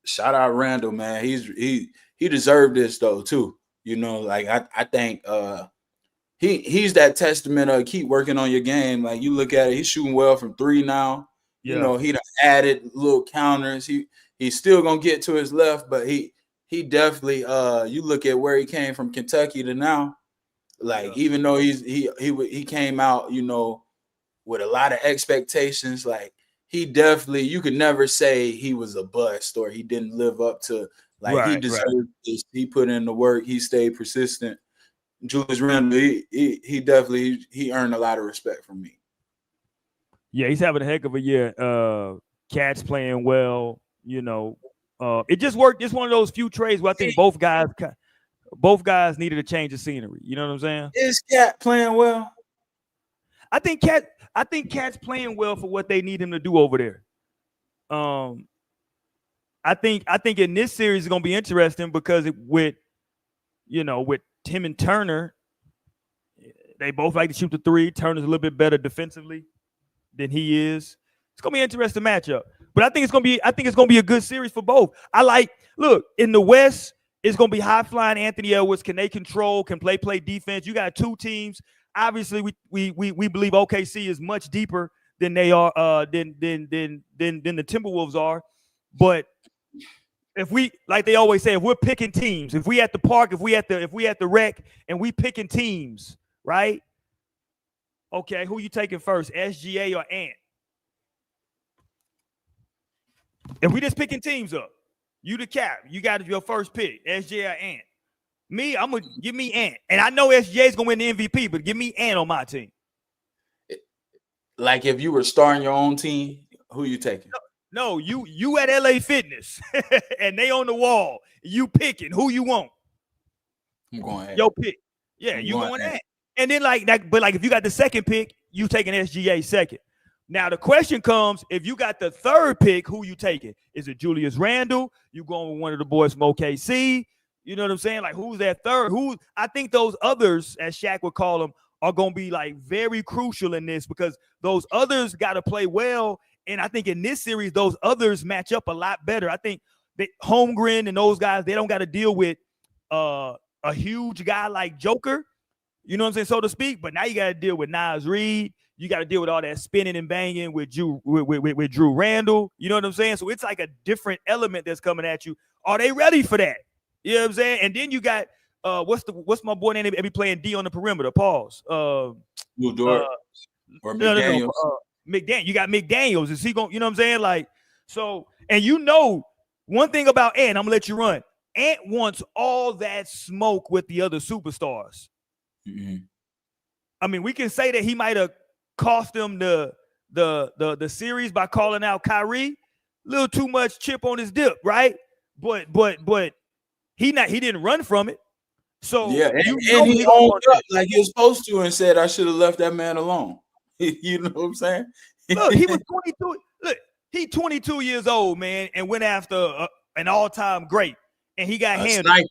shout out Randle, man. He deserved this though, too. I think he's that testament of keep working on your game. Like you look at it, he's shooting well from 3 now. Yeah. He done added little counters. He's still gonna get to his left, but he definitely you look at where he came from Kentucky to now, even though he came out, with a lot of expectations, like he definitely, you could never say he was a bust or he didn't live up to he deserved this. He put in the work, he stayed persistent. Julius Randle, he definitely earned a lot of respect from me. Yeah, he's having a heck of a year. Cat's playing well, it just worked. It's one of those few trades where I think both guys needed a change of scenery. You know what I'm saying? Is Cat playing well? I think Cat's playing well for what they need him to do over there. I think in this series it's gonna be interesting because with Tim and Turner, they both like to shoot the 3. Turner's a little bit better defensively than he is. It's gonna be an interesting matchup. But I think it's gonna be a good series for both. Look, in the West, it's gonna be high flying Anthony Edwards. Can they control? Can play defense? You got 2 teams. Obviously, we believe OKC is much deeper than they are than the Timberwolves are. But if we, like they always say, if we're picking teams, if we at the park, if we at the rec, and we picking teams, right? Okay, who you taking first, SGA or Ant? If we just picking teams up, you the cap, you got your first pick, SGA or Ant. Me, I'm gonna give me Ant, and I know SGA is gonna win the MVP, but give me Ant on my team. Like if you were starting your own team, who you taking? No, you at LA Fitness, and they on the wall. You picking who you want. I'm going Ant. Your pick, yeah, you going Ant. And then but if you got the second pick, you taking SGA second. Now the question comes: if you got the third pick, who you taking? Is it Julius Randle? You going with one of the boys from OKC? You know what I'm saying? Like, who's that third? I think those others, as Shaq would call them, are going to be very crucial in this because those others got to play well. And I think in this series, those others match up a lot better. I think Holmgren and those guys, they don't got to deal with a huge guy like Joker, you know what I'm saying, so to speak. But now you got to deal with Nas Reed. You got to deal with all that spinning and banging with Drew Randall. You know what I'm saying? So it's like a different element that's coming at you. Are they ready for that? You know what I'm saying? And then you got what's my boy name? They be playing D on the perimeter. Pause. Lou Dort or McDaniels. McDaniel. You got McDaniels. Is he going? You know what I'm saying? Like so. And you know one thing about Ant. I'm gonna let you run. Ant wants all that smoke with the other superstars. Mm-hmm. I mean, we can say that he might have cost them the series by calling out Kyrie. A little too much chip on his dip, right? But he didn't run from it. So yeah, and he owned up like he was supposed to and said, I should have left that man alone. You know what I'm saying? Look, he was 22. Look, he 22 years old, man, and went after an all-time great, and he got handled.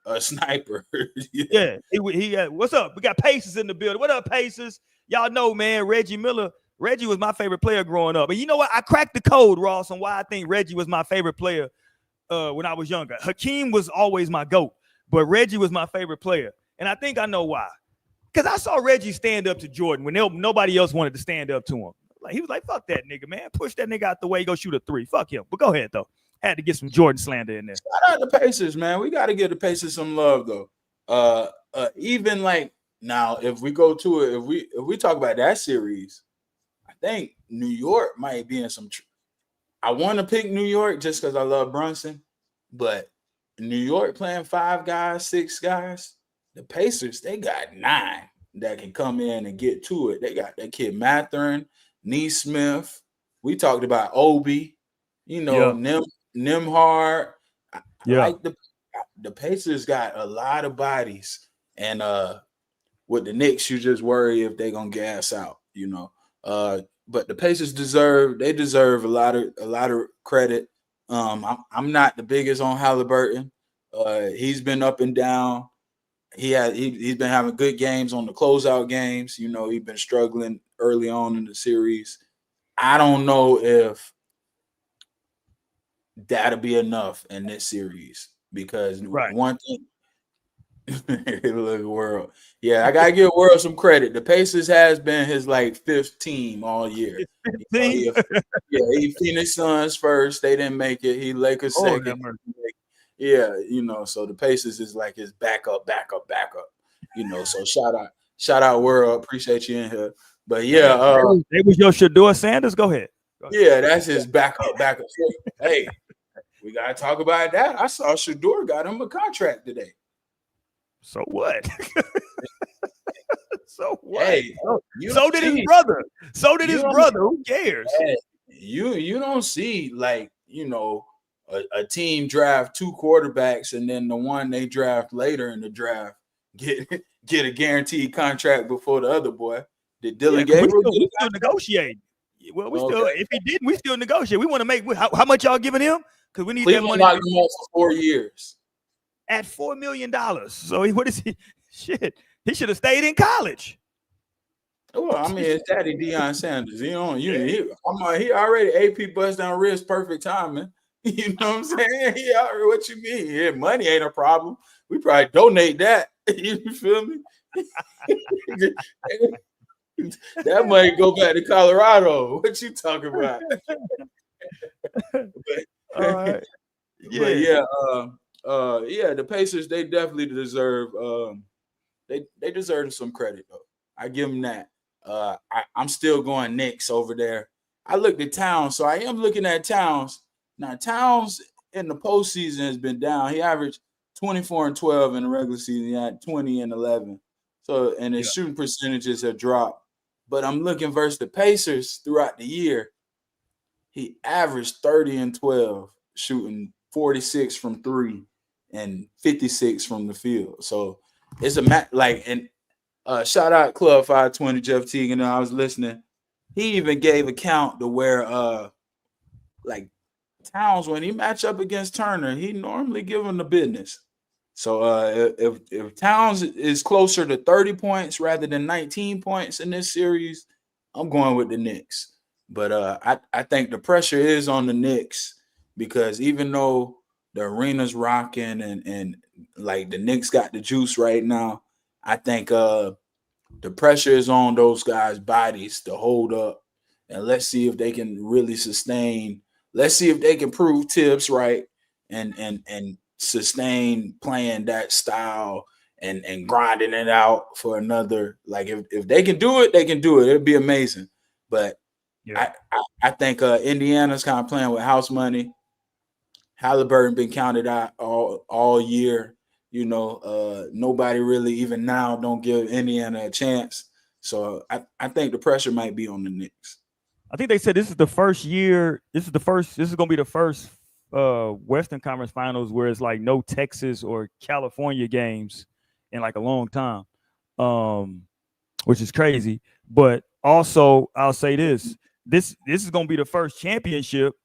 A sniper. Yeah, he what's up? We got Pacers in the building. What up, Pacers? Y'all know, man, Reggie Miller. Reggie was my favorite player growing up. And you know what? I cracked the code, Ross, on why I think Reggie was my favorite player when I was younger. Hakeem was always my GOAT, but Reggie was my favorite player. And I think I know why. Because I saw Reggie stand up to Jordan when nobody else wanted to stand up to him. Like he was like, fuck that nigga, man. Push that nigga out the way, go shoot a three. Fuck him. But go ahead, though. Had to get some Jordan slander in there. Shout out the Pacers, man. We got to give the Pacers some love, though. Even like now, if we go to it, if we talk about that series, I think New York might be in some. I want to pick New York just because I love Brunson, but New York playing 5 guys, 6 guys. The Pacers, they got 9 that can come in and get to it. They got that kid Mathurin, Neesmith. We talked about Obi, you know, Nimhard. I like the Pacers got a lot of bodies, and with the Knicks, you just worry if they're gonna gas out, you know. But the Pacers deserve a lot of credit. I'm not the biggest on Halliburton. He's been up and down. He's been having good games on the closeout games. You know, he's been struggling early on in the series. I don't know if that'll be enough in this series because one thing. Look, World. Yeah, I gotta give World some credit. The Pacers has been his like 5th team all year. He Phoenix Suns first. They didn't make it. He Lakers second. Yeah, you know, so the Pacers is like his backup. You know, so shout out World. Appreciate you in here. But yeah, they was your Shador Sanders. Go ahead. Yeah, that's his backup. Hey, we gotta talk about that. I saw Shador got him a contract today. So what? So what? Hey, so did his brother. So did his brother. Who cares? Hey, you don't see like, you know, a team draft 2 quarterbacks and then the one they draft later in the draft get a guaranteed contract before the other boy. Did Dylan Gabriel we still negotiate? Well, we still if he didn't, we still negotiate. We want to make how much y'all giving him? Because we need Cleveland that money for 4 years. At $4 million. So what is he? Shit, he should have stayed in college. Well, I mean, it's Daddy Deion Sanders. He already AP bust down wrist, perfect timing. You know what I'm saying? He already, what you mean? Yeah, money ain't a problem. We probably donate that. You feel me? That money go back to Colorado. What you talking about? All right. The Pacers, they definitely deserve they deserve some credit though. I give them that. I'm still going Knicks over there. I looked at Towns, so I am looking at Towns. Now Towns in the postseason has been down. He averaged 24 and 12 in the regular season. He had 20 and 11. So and his shooting percentages have dropped. But I'm looking versus the Pacers throughout the year. He averaged 30 and 12, shooting 46 from 3 and 56 from the field. So it's a shout out Club 520 Jeff Teague. And I was listening. He even gave a count to where like Towns, when he match up against Turner, he normally give him the business. So if Towns is closer to 30 points rather than 19 points in this series, I'm going with the Knicks. But I think the pressure is on the Knicks because even though the arena's rocking, and like the Knicks got the juice right now. I think the pressure is on those guys' bodies to hold up, and let's see if they can really sustain. Let's see if they can prove Tibbs right and sustain playing that style and grinding it out for another. Like if they can do it, they can do it. It'd be amazing. But Yeah. I think Indiana's kind of playing with house money. Halliburton been counted out all year. You know, nobody really even now don't give Indiana a chance. So I think the pressure might be on the Knicks. I think they said this is the first year. This is going to be the first Western Conference Finals where it's like no Texas or California games in like a long time, which is crazy. But also, I'll say this is going to be the first championship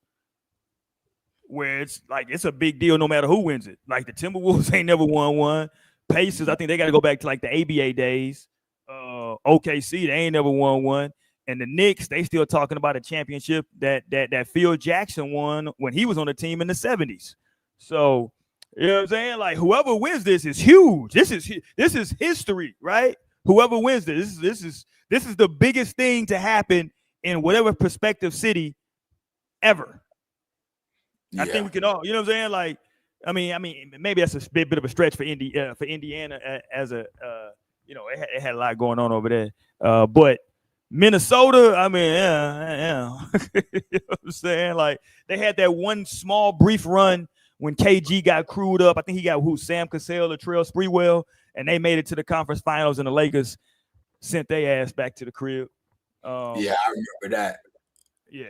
where it's like it's a big deal no matter who wins it. Like the Timberwolves ain't never won one. Pacers, I think they got to go back to like the ABA days. OKC, they ain't never won one. And the Knicks, they still talking about a championship that Phil Jackson won when he was on the team in the 70s. So, you know what I'm saying? Like whoever wins this is huge. This is history, right? Whoever wins this is the biggest thing to happen in whatever prospective city ever. Yeah. I think we can all, you know what I'm saying? Like, I mean, maybe that's a bit of a stretch for Indiana as a, you know, it had a lot going on over there. But Minnesota, I mean, yeah. You know what I'm saying? Like, they had that one small brief run when KG got crewed up. I think he got Sam Cassell or Latrell Sprewell, and they made it to the conference finals, and the Lakers sent their ass back to the crib. Yeah, I remember that. Yeah.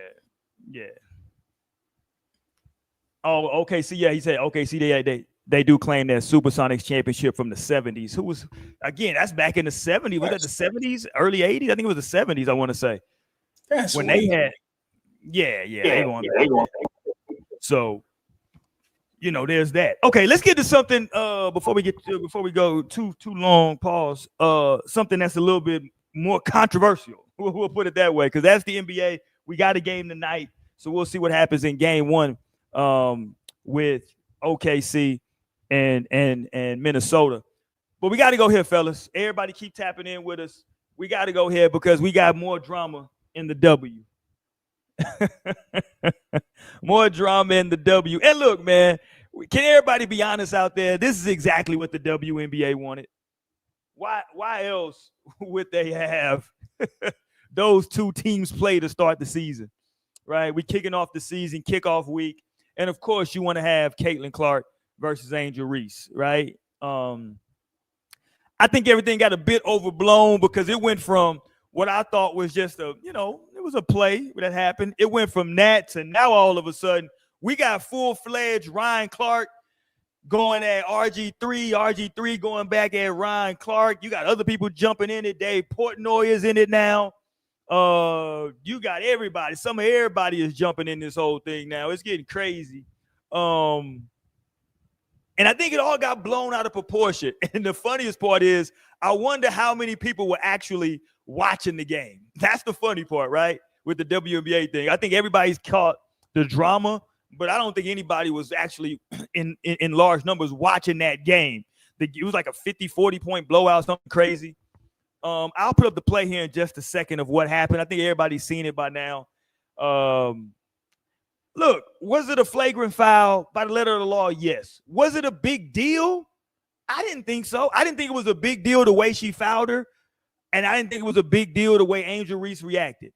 Oh, OKC. Yeah, he said OKC. They do claim that Supersonics championship from the 70s. Who was, again, that's back in the 70s. Was that the 70s, early 80s? I think it was the 70s, I want to say. That's when weird. They had, they going back. So, you know, there's that. Okay, let's get to something before we go too long. Pause. Something that's a little bit more controversial. We'll put it that way, because that's the NBA. We got a game tonight, so we'll see what happens in game one with OKC and Minnesota. But we got to go here, fellas. Everybody keep tapping in with us. We got to go here because we got more drama in the W. More drama in the W. And look, man, can everybody be honest out there? This is exactly what the WNBA wanted. Why else would they have those two teams play to start the season? Right? We kicking off the season, kickoff week. And of course, you want to have Caitlin Clark versus Angel Reese, right? I think everything got a bit overblown because it went from what I thought was just it was a play that happened. It went from that to now all of a sudden we got full-fledged Ryan Clark going at RG3 going back at Ryan Clark. You got other people jumping in it. Dave Portnoy is in it now. You got everybody. Some of everybody is jumping in this whole thing now. It's getting crazy. And I think it all got blown out of proportion. And the funniest part is, I wonder how many people were actually watching the game. That's the funny part, right? With the WNBA thing. I think everybody's caught the drama, but I don't think anybody was actually in large numbers watching that game. It was like a 50-40 point blowout, something crazy. I'll put up the play here in just a second of what happened. I think everybody's seen it by now. Look, was it a flagrant foul by the letter of the law? Yes. Was it a big deal? I didn't think so. I didn't think it was a big deal the way she fouled her, and I didn't think it was a big deal the way Angel Reese reacted.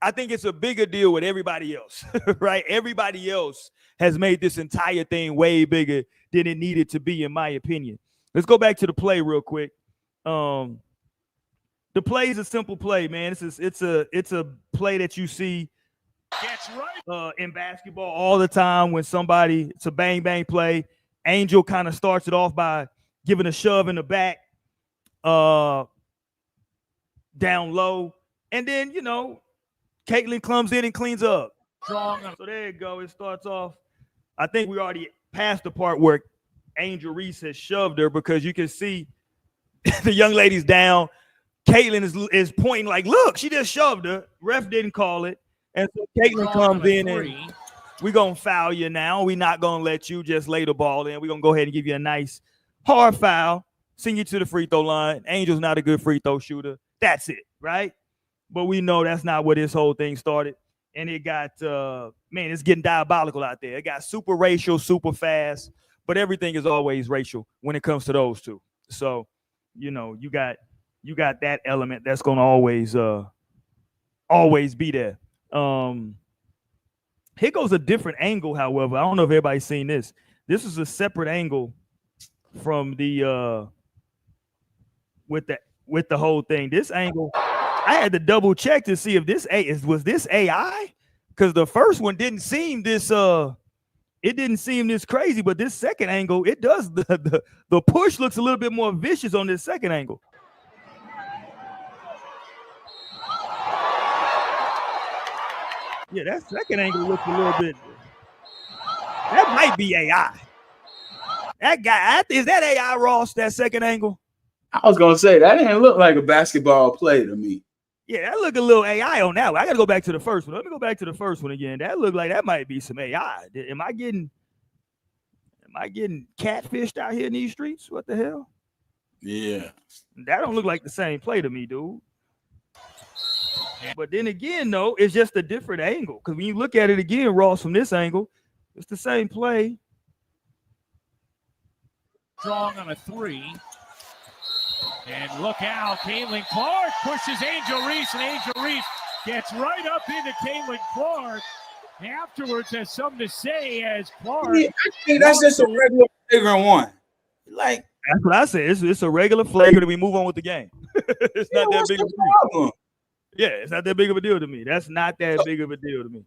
I think it's a bigger deal with everybody else, right? Everybody else has made this entire thing way bigger than it needed to be, in my opinion. Let's go back to the play real quick. The play is a simple play, man. It's a play that you see in basketball all the time when it's a bang bang play. Angel kind of starts it off by giving a shove in the back, down low, and then Caitlin comes in and cleans up. So there you go. It starts off. I think we already passed the part where Angel Reese has shoved her, because you can see the young lady's down. Caitlin is pointing like, look, she just shoved her. Ref didn't call it. And so Caitlin comes in and we're going to foul you now. We're not going to let you just lay the ball in. We're going to go ahead and give you a nice hard foul, send you to the free throw line. Angel's not a good free throw shooter. That's it, right? But we know that's not where this whole thing started. And it got, man, it's getting diabolical out there. It got super racial, super fast, but everything is always racial when it comes to those two. So, you know, you got that element that's going to always be there. Here goes a different angle, however. I don't know if everybody's seen this. This is a separate angle from the with the whole thing. This angle, I had to double check to see if was this AI, because the first one didn't seem this it didn't seem this crazy, but this second angle, it does. The push looks a little bit more vicious on this second angle. Yeah, that second angle looks a little bit. That might be AI. That guy, is that AI, Ross? That second angle? I was gonna say that didn't look like a basketball play to me. Yeah, that looked a little AI on that one. I gotta go back to the first one. Let me go back to the first one again. That looked like that might be some AI. Am I getting catfished out here in these streets? What the hell? Yeah. That don't look like the same play to me, dude. But then again, though, it's just a different angle. Because when you look at it again, Ross, from this angle, it's the same play. Strong on a three. And look out, Caitlin Clark pushes Angel Reese, and Angel Reese gets right up into Caitlin Clark. Afterwards has something to say as Clark. I think that's just a regular flagrant one. Like, that's what I said. It's a regular flagrant, and we move on with the game. It's not that big of a deal. Yeah, it's not that big of a deal to me. That's not that big of a deal to me.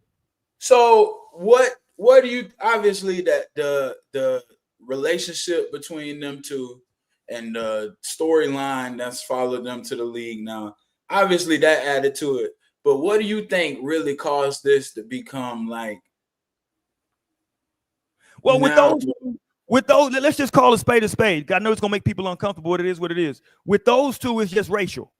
So what do you, obviously that the relationship between them two and the storyline that's followed them to the league now, obviously that added to it. But what do you think really caused this to become like? Well, with those, let's just call a spade a spade. I know it's gonna make people uncomfortable, but it is what it is. With those two, it's just racial.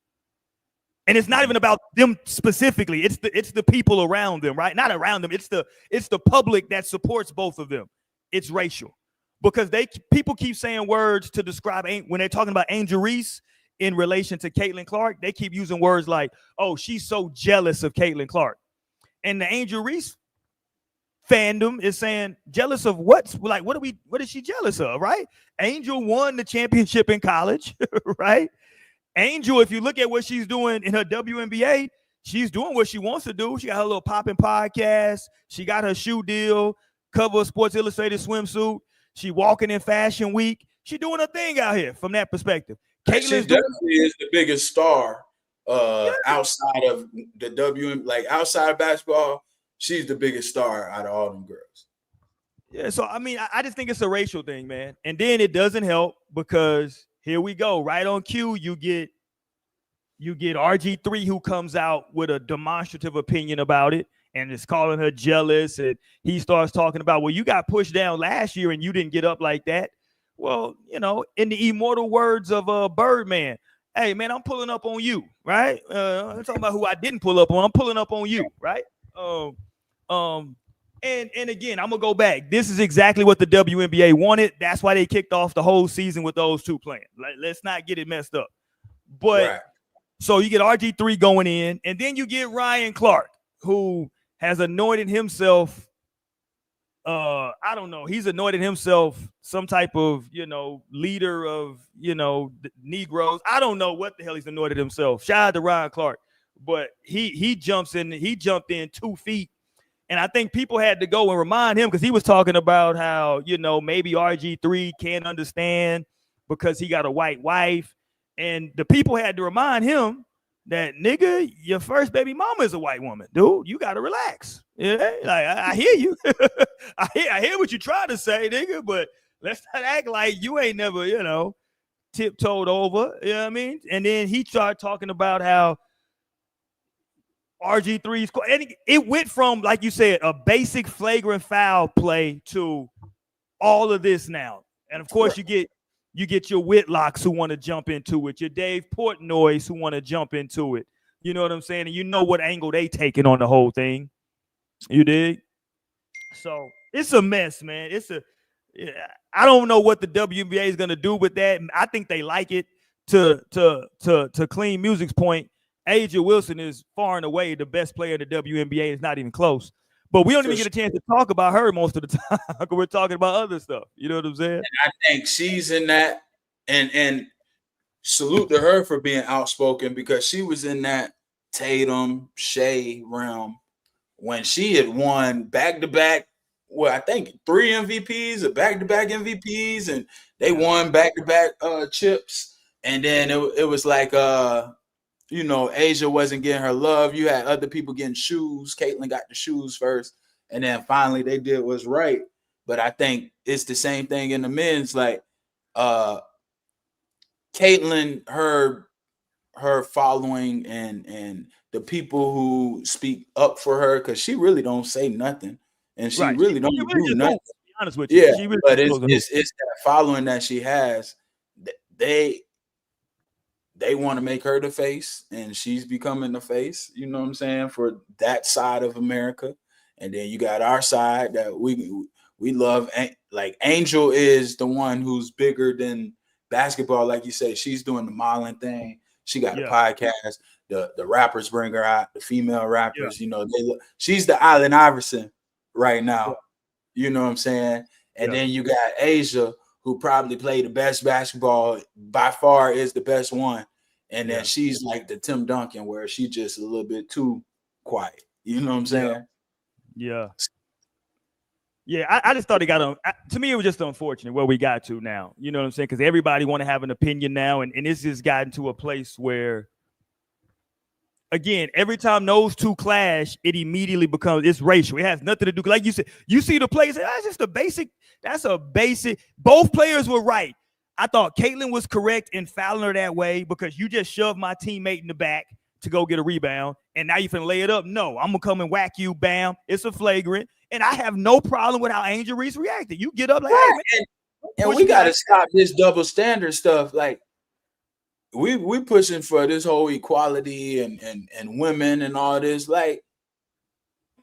And it's not even about them specifically. It's the people around them, right? Not around them. It's the public that supports both of them. It's racial. Because people keep saying words to describe when they're talking about Angel Reese in relation to Caitlin Clark. They keep using words like, "Oh, she's so jealous of Caitlin Clark," and the Angel Reese fandom is saying, "Jealous of what? Like, what is she jealous of?" Right? Angel won the championship in college, right? Angel, if you look at what she's doing in her WNBA, she's doing what she wants to do. She got her little popping podcast. She got her shoe deal, cover of Sports Illustrated swimsuit. She walking in Fashion Week. She doing her thing out here from that perspective. She definitely is the biggest star outside of the WNBA, like outside of basketball. She's the biggest star out of all them girls. Yeah, so I mean, I just think it's a racial thing, man. And then it doesn't help because here we go, right on cue, you get RG3 who comes out with a demonstrative opinion about it and is calling her jealous, and he starts talking about, well, you got pushed down last year and you didn't get up like that. Well, you know, in the immortal words of Birdman, hey man, I'm pulling up on you, right? I'm talking about who I didn't pull up on. I'm pulling up on you, right? And again, I'm gonna go back. This is exactly what the WNBA wanted. That's why they kicked off the whole season with those two playing. Like, let's not get it messed up. But right. So you get RG3 going in, and then you get Ryan Clark, who has anointed himself. I don't know. He's anointed himself some type of, leader of, Negroes. I don't know what the hell he's anointed himself. Shout out to Ryan Clark, but he jumps in. He jumped in 2 feet. And I think people had to go and remind him because he was talking about how, maybe RG3 can't understand because he got a white wife. And the people had to remind him that, nigga, your first baby mama is a white woman. Dude, you got to relax. Yeah, like, I hear you. I hear what you're trying to say, nigga, but let's not act like you ain't never, tiptoed over. You know what I mean? And then he started talking about how RG3's, and it went from, like you said, a basic flagrant foul play to all of this now. And of course, you get your Whitlocks who want to jump into it, your Dave Portnoys who want to jump into it. You know what I'm saying? And you know what angle they taking on the whole thing. You dig? So it's a mess, man. I don't know what the WNBA is gonna do with that. I think they like it. To Clean Music's point, Aja Wilson is far and away the best player in the WNBA. It's not even close. But we don't even get a chance to talk about her most of the time because we're talking about other stuff. You know what I'm saying? And I think she's in that, and salute to her for being outspoken, because she was in that Tatum, Shea realm when she had won back-to-back, well, I think 3 MVPs or back-to-back MVPs, and they won back-to-back chips. And then it was like, you know, Asia wasn't getting her love. You had other people getting shoes. Caitlin got the shoes first. And then finally they did what's right. But I think it's the same thing in the men's. Like, Caitlin, her following and the people who speak up for her, because she really don't say nothing. And she really don't do nothing. Don't, to be honest with you. Yeah, she really but it's that following that she has. They want to make her the face, and she's becoming the face, you know what I'm saying, for that side of America. And then you got our side that we love. Like, Angel is the one who's bigger than basketball. Like you say, she's doing the modeling thing. She got a podcast. The rappers bring her out, the female rappers, you know, she's the Allen Iverson right now. You know what I'm saying? And then you got Asia, who probably played the best basketball, by far is the best one. And then she's like the Tim Duncan, where she just a little bit too quiet. You know what I'm saying? Yeah. I just thought it got to me, it was just unfortunate where we got to now. You know what I'm saying? Because everybody want to have an opinion now, and it's just gotten to a place where, again, every time those two clash, it immediately becomes, it's racial. It has nothing to do. Like you said, you see the players, that's just a basic. That's a basic. Both players were right. I thought Caitlin was correct in fouling her that way, because you just shoved my teammate in the back to go get a rebound, and now you finna lay it up. No, I'm gonna come and whack you. Bam! It's a flagrant, and I have no problem with how Angel Reese reacted. You get up like, hey, man, and we gotta stop this double standard stuff. Like, we pushing for this whole equality and women and all this. Like,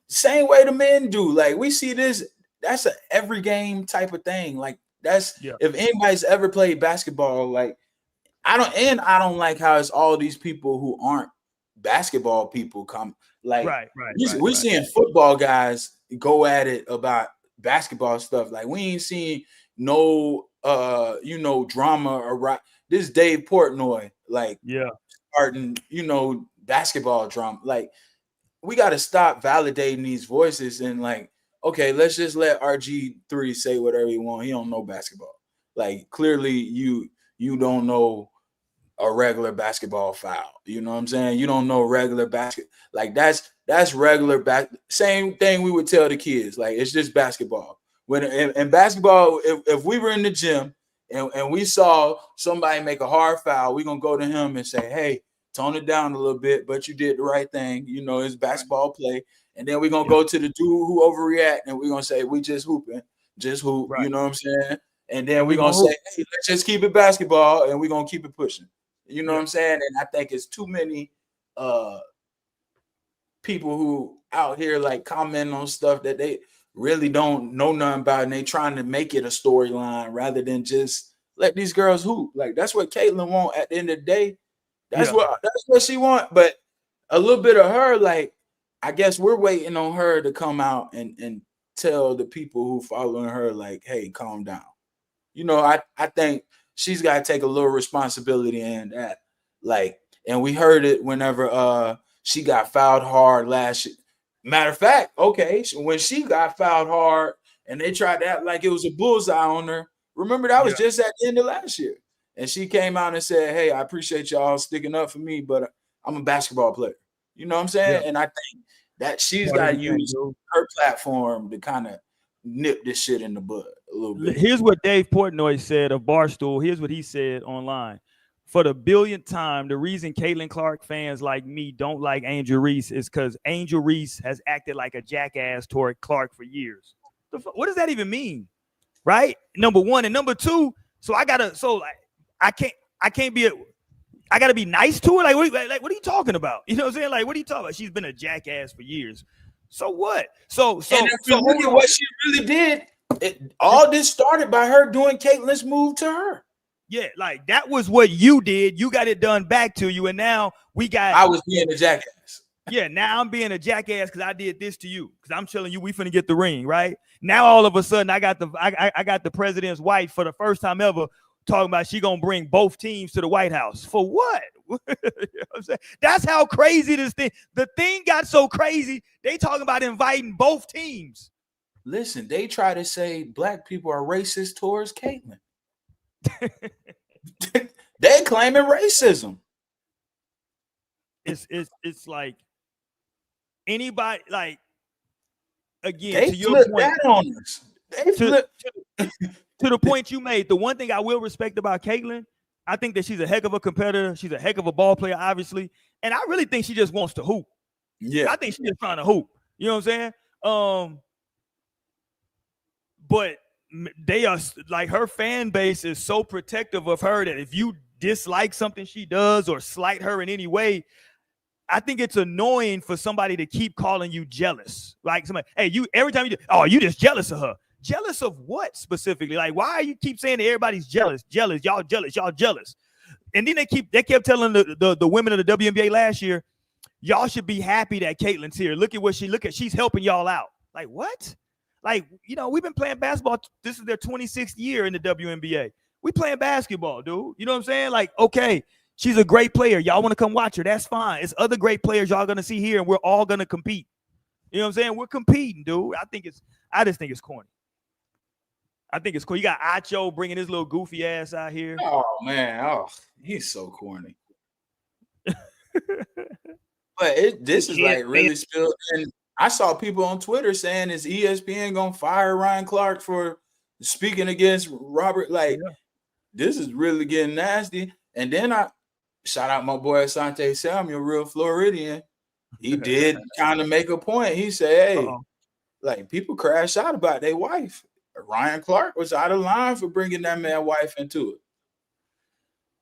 same way the men do. Like, we see this. That's a every game type of thing. Like, that's if anybody's ever played basketball, like, I don't like how it's all these people who aren't basketball people come. Like, we're seeing football guys go at it about basketball stuff. Like, we ain't seen no drama or this Dave Portnoy, like, starting, basketball drama. Like, we got to stop validating these voices and, like, okay, let's just let RG3 say whatever he want. He don't know basketball. Like, clearly you don't know a regular basketball foul. You know what I'm saying? You don't know regular basket. Like, that's regular same thing we would tell the kids. Like, it's just basketball. When in basketball, if we were in the gym and we saw somebody make a hard foul, we're gonna go to him and say, hey, tone it down a little bit, but you did the right thing. You know, it's basketball play. And then we're going to go to the dude who overreact, and we're going to say, we just hooping. Just hoop, you know what I'm saying? And then we're going to say, hey, let's just keep it basketball, and we're going to keep it pushing. You know what I'm saying? And I think it's too many people who out here, like, comment on stuff that they really don't know nothing about, and they trying to make it a storyline rather than just let these girls hoop. Like, that's what Caitlin want at the end of the day. That's what she want. But a little bit of her, like, I guess we're waiting on her to come out and tell the people who following her, like, hey, calm down. You know, I think she's got to take a little responsibility in that. Like, and we heard it whenever she got fouled hard last year. Matter of fact, okay, when she got fouled hard and they tried to act like it was a bullseye on her, remember that was just at the end of last year. And she came out and said, hey, I appreciate y'all sticking up for me, but I'm a basketball player. You know what I'm saying? And I think that she's got to use her platform to kind of nip this shit in the bud a little bit. Here's what Dave Portnoy said of Barstool. Here's what he said online. For the billionth time, the reason Caitlin Clark fans like me don't like Angel Reese is because Angel Reese has acted like a jackass toward Clark for years. What does that even mean? Right? Number one. And number two, I gotta be nice to her. Like, what are you talking about? You know what I'm saying? Like, what are you talking about? She's been a jackass for years. So what? So And if you look at what she really did, all this started by her doing Caitlyn's move to her. Yeah, like that was what you did. You got it done back to you, and now I was being a jackass. Yeah, now I'm being a jackass because I did this to you. Because I'm telling you, we finna get the ring, right? Now all of a sudden, I got the president's wife for the first time ever talking about she gonna bring both teams to the White House. For what? You know what I'm saying? That's how crazy the thing got so crazy. They talking about inviting both teams. Listen, they try to say black people are racist towards Caitlyn. They claiming racism. It's like anybody, like, again, they to your point, that on us. To the point you made, the one thing I will respect about Caitlyn, I think that she's a heck of a competitor. She's a heck of a ball player, obviously, and I really think she just wants to hoop. Yeah, I think she's just trying to hoop. You know what I'm saying? But they are like, her fan base is so protective of her that if you dislike something she does or slight her in any way, I think it's annoying for somebody to keep calling you jealous. Like somebody, hey, you every time you do, oh, you just jealous of her. Jealous of what specifically? Like, why you keep saying that everybody's jealous? Jealous, y'all jealous, y'all jealous. And then they kept telling the women of the WNBA last year, y'all should be happy that Caitlyn's here. Look at she's helping y'all out. Like, what? Like, you know, we've been playing basketball. This is their 26th year in the WNBA. We playing basketball, dude. You know what I'm saying? Like, okay, she's a great player. Y'all want to come watch her. That's fine. It's other great players y'all going to see here, and we're all going to compete. You know what I'm saying? We're competing, dude. I just think it's corny. I think it's cool. You got Acho bringing his little goofy ass out here. Oh, man. Oh, he's so corny. But this is like really spilled. And I saw people on Twitter saying, is ESPN going to fire Ryan Clark for speaking against Robert? Like, This is really getting nasty. And then I shout out my boy Asante Samuel, real Floridian. He did kind of make a point. He said, hey, like, people crash out about their wife. Ryan Clark was out of line for bringing that man's wife into it.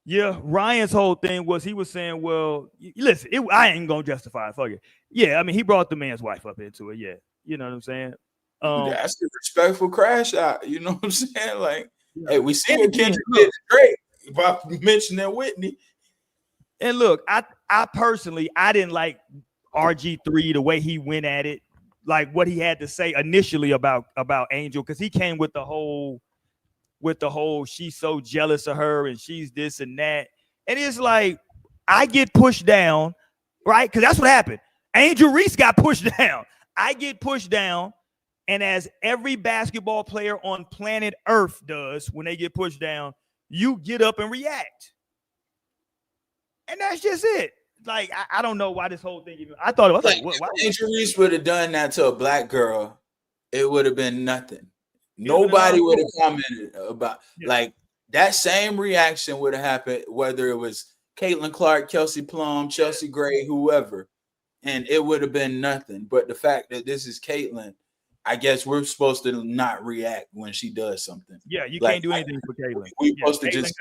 Yeah, Ryan's whole thing was he was saying, well, listen, I ain't going to justify it. Fuck it. Yeah, I mean, he brought the man's wife up into it. Yeah, you know what I'm saying? That's a respectful crash out. You know what I'm saying? Like, hey, we see what Kendrick did great by mentioning Whitney. And look, I personally, I didn't like RG3 the way he went at it, like what he had to say initially about Angel, because he came with the whole she's so jealous of her and she's this and that. And it's like, I get pushed down, right? Because that's what happened. Angel Reese got pushed down. I get pushed down. And as every basketball player on planet Earth does when they get pushed down, you get up and react. And that's just it. Like, I don't know why this whole thing even. I thought it was like, why? Angel Reese would have done that to a black girl, it would have been nothing. Nobody would have commented about like that same reaction would have happened whether it was Caitlin Clark, Kelsey Plum, Chelsea Gray, whoever, and it would have been nothing. But the fact that this is Caitlin, I guess we're supposed to not react when she does something. Yeah, you can't do anything for Caitlin. We're supposed to just.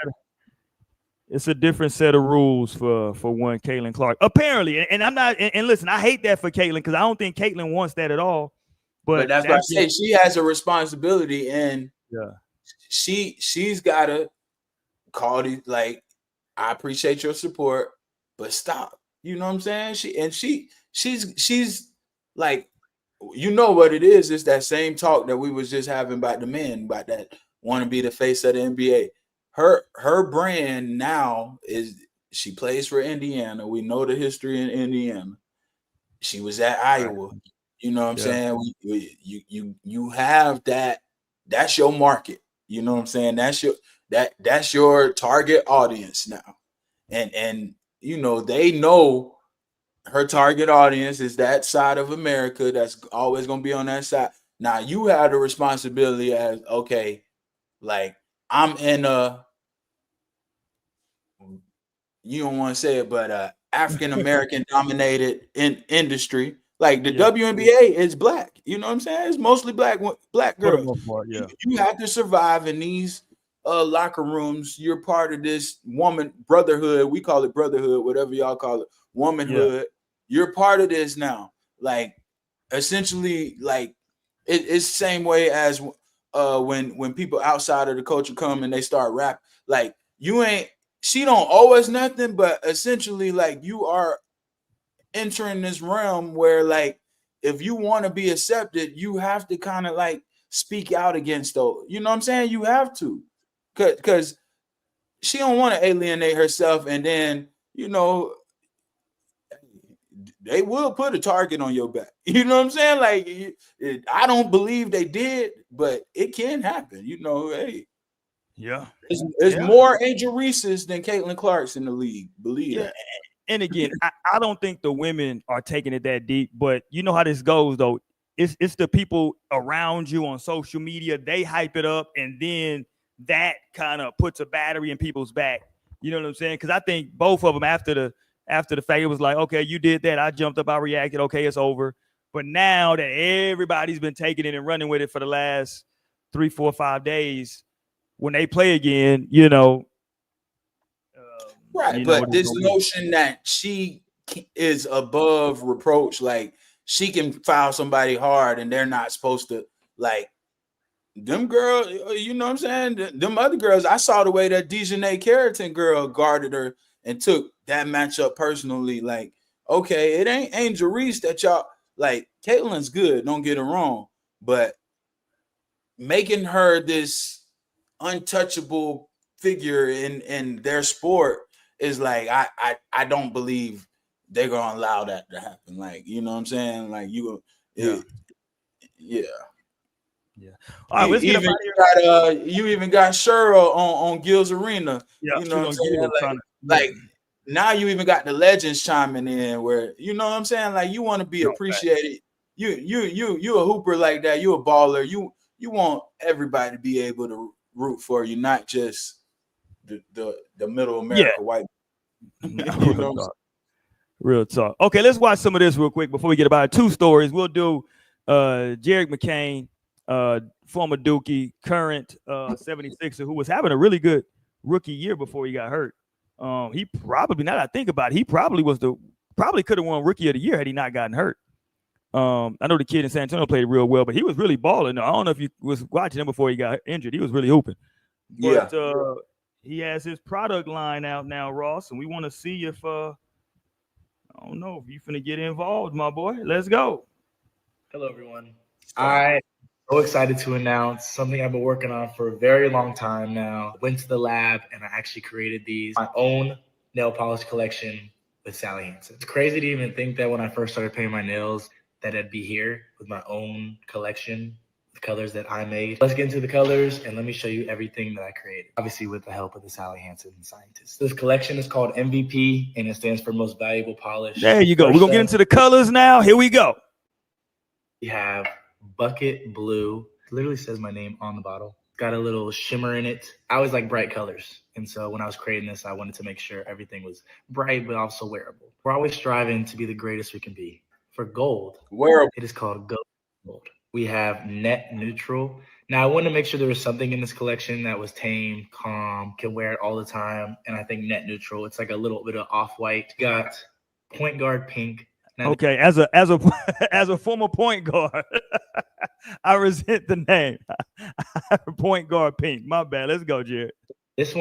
It's a different set of rules for one Caitlin Clark, apparently. And I'm not. And listen, I hate that for Caitlin because I don't think Caitlin wants that at all. But that's what I say. She has a responsibility, and she's got to call these. Like, I appreciate your support, but stop. You know what I'm saying? She's like, you know what it is? It's that same talk that we was just having about the men, about that want to be the face of the NBA. Her brand now is she plays for Indiana. We know the history in Indiana. She was at Iowa. You know what I'm saying? You have that. That's your market. You know what I'm saying? That's your target audience now. And you know, they know her target audience is that side of America that's always going to be on that side. Now you have the responsibility as, okay, like I'm in you don't want to say it, but African-American dominated industry. Like the WNBA is black. You know what I'm saying? It's mostly black girls. You have to survive in these locker rooms. You're part of this woman brotherhood. We call it brotherhood, whatever y'all call it, womanhood. You're part of this now. Like, essentially like it's the same way as when people outside of the culture come and they start rap. Like she don't owe us nothing, but essentially like you are entering this realm where like if you want to be accepted, you have to kind of like speak out against those. You know what I'm saying? You have to, because she don't want to alienate herself, and then they will put a target on your back. You know what I'm saying? Like I don't believe they did, but it can happen. Hey, Yeah, there's more Angel Reese's than Caitlin Clark's in the league. Believe that. And again, I don't think the women are taking it that deep, but you know how this goes though. It's the people around you on social media. They hype it up, and then that kind of puts a battery in people's back. You know what I'm saying? Because I think both of them after the fact, it was like, okay, you did that. I jumped up, I reacted. Okay, it's over. But now that everybody's been taking it and running with it for the last 3, 4, 5 days, when they play again, right. But this notion that she is above reproach, like she can foul somebody hard and they're not supposed to, like them girls, you know what I'm saying? Them other girls, I saw the way that Dejanay Carrington girl guarded her and took that matchup personally. Like, okay, it ain't Angel Reese that y'all like. Caitlin's good, don't get it wrong, but making her this untouchable figure in their sport is like I don't believe they're gonna allow that to happen. Like, you know what I'm saying? Like you, yeah. All right, let's get you even got Cheryl on Gil's Arena. Yeah, you know what I'm saying? Like now you even got the legends chiming in where you know what I'm saying? Like you want to be appreciated. You a hooper like that, you a baller. You want everybody to be able to root for you, not just the middle America white. Real talk. Okay, let's watch some of this real quick before we get about 2 stories. We'll do Jared McCain, former Dookie, current 76er, who was having a really good rookie year before he got hurt. He probably, now that I think about it, he probably could have won Rookie of the Year had he not gotten hurt. I know the kid in San Antonio played real well, but he was really balling. I don't know if you was watching him before he got injured. He was really hooping. But he has his product line out now, Ross, and we want to see if I don't know if you finna get involved, my boy. Let's go. Hello, everyone. I'm so excited to announce something I've been working on for a very long time now. Went to the lab and I actually created my own nail polish collection with Sally Hansen. It's crazy to even think that when I first started painting my nails that I'd be here with my own collection, the colors that I made. Let's get into the colors and let me show you everything that I created, obviously with the help of the Sally Hansen scientists. This collection is called MVP and it stands for Most Valuable Polish. There you go. We're going to get into the colors now. Here we go. We have bucket blue. It literally says my name on the bottle. Got a little shimmer in it. I always like bright colors. And so when I was creating this, I wanted to make sure everything was bright, but also wearable. We're always striving to be the greatest we can be. For gold, it is called gold. We have net neutral. Now, I wanted to make sure there was something in this collection that was tame, calm, can wear it all the time. And I think net neutral, it's like a little bit of off-white. Got point guard pink. Now, okay, as a former point guard, I resent the name. Point guard pink. My bad. Let's go, Jared. This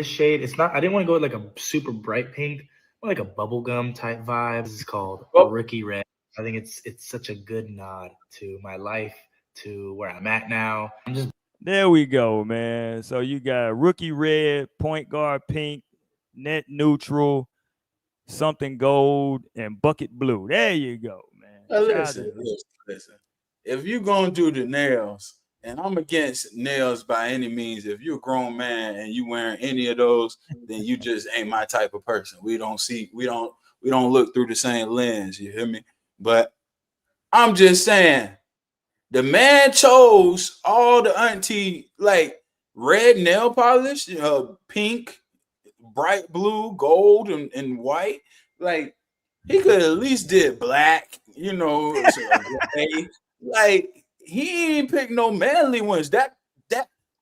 shade, it's not, I didn't want to go with like a super bright pink, like a bubblegum type vibe. This is called Rookie Red. I think it's such a good nod to my life, to where I'm at now. There we go, man. So you got Rookie Red, point guard pink, net neutral, something gold, and bucket blue. There you go, man. Listen. If you're going to do the nails, and I'm against nails by any means, if you're a grown man and you wearing any of those, then you just ain't my type of person. We don't look through the same lens. You hear me? But I'm just saying, the man chose all the auntie like red nail polish, pink, bright blue, gold, and white. Like he could at least did black, like he ain't picked no manly ones. That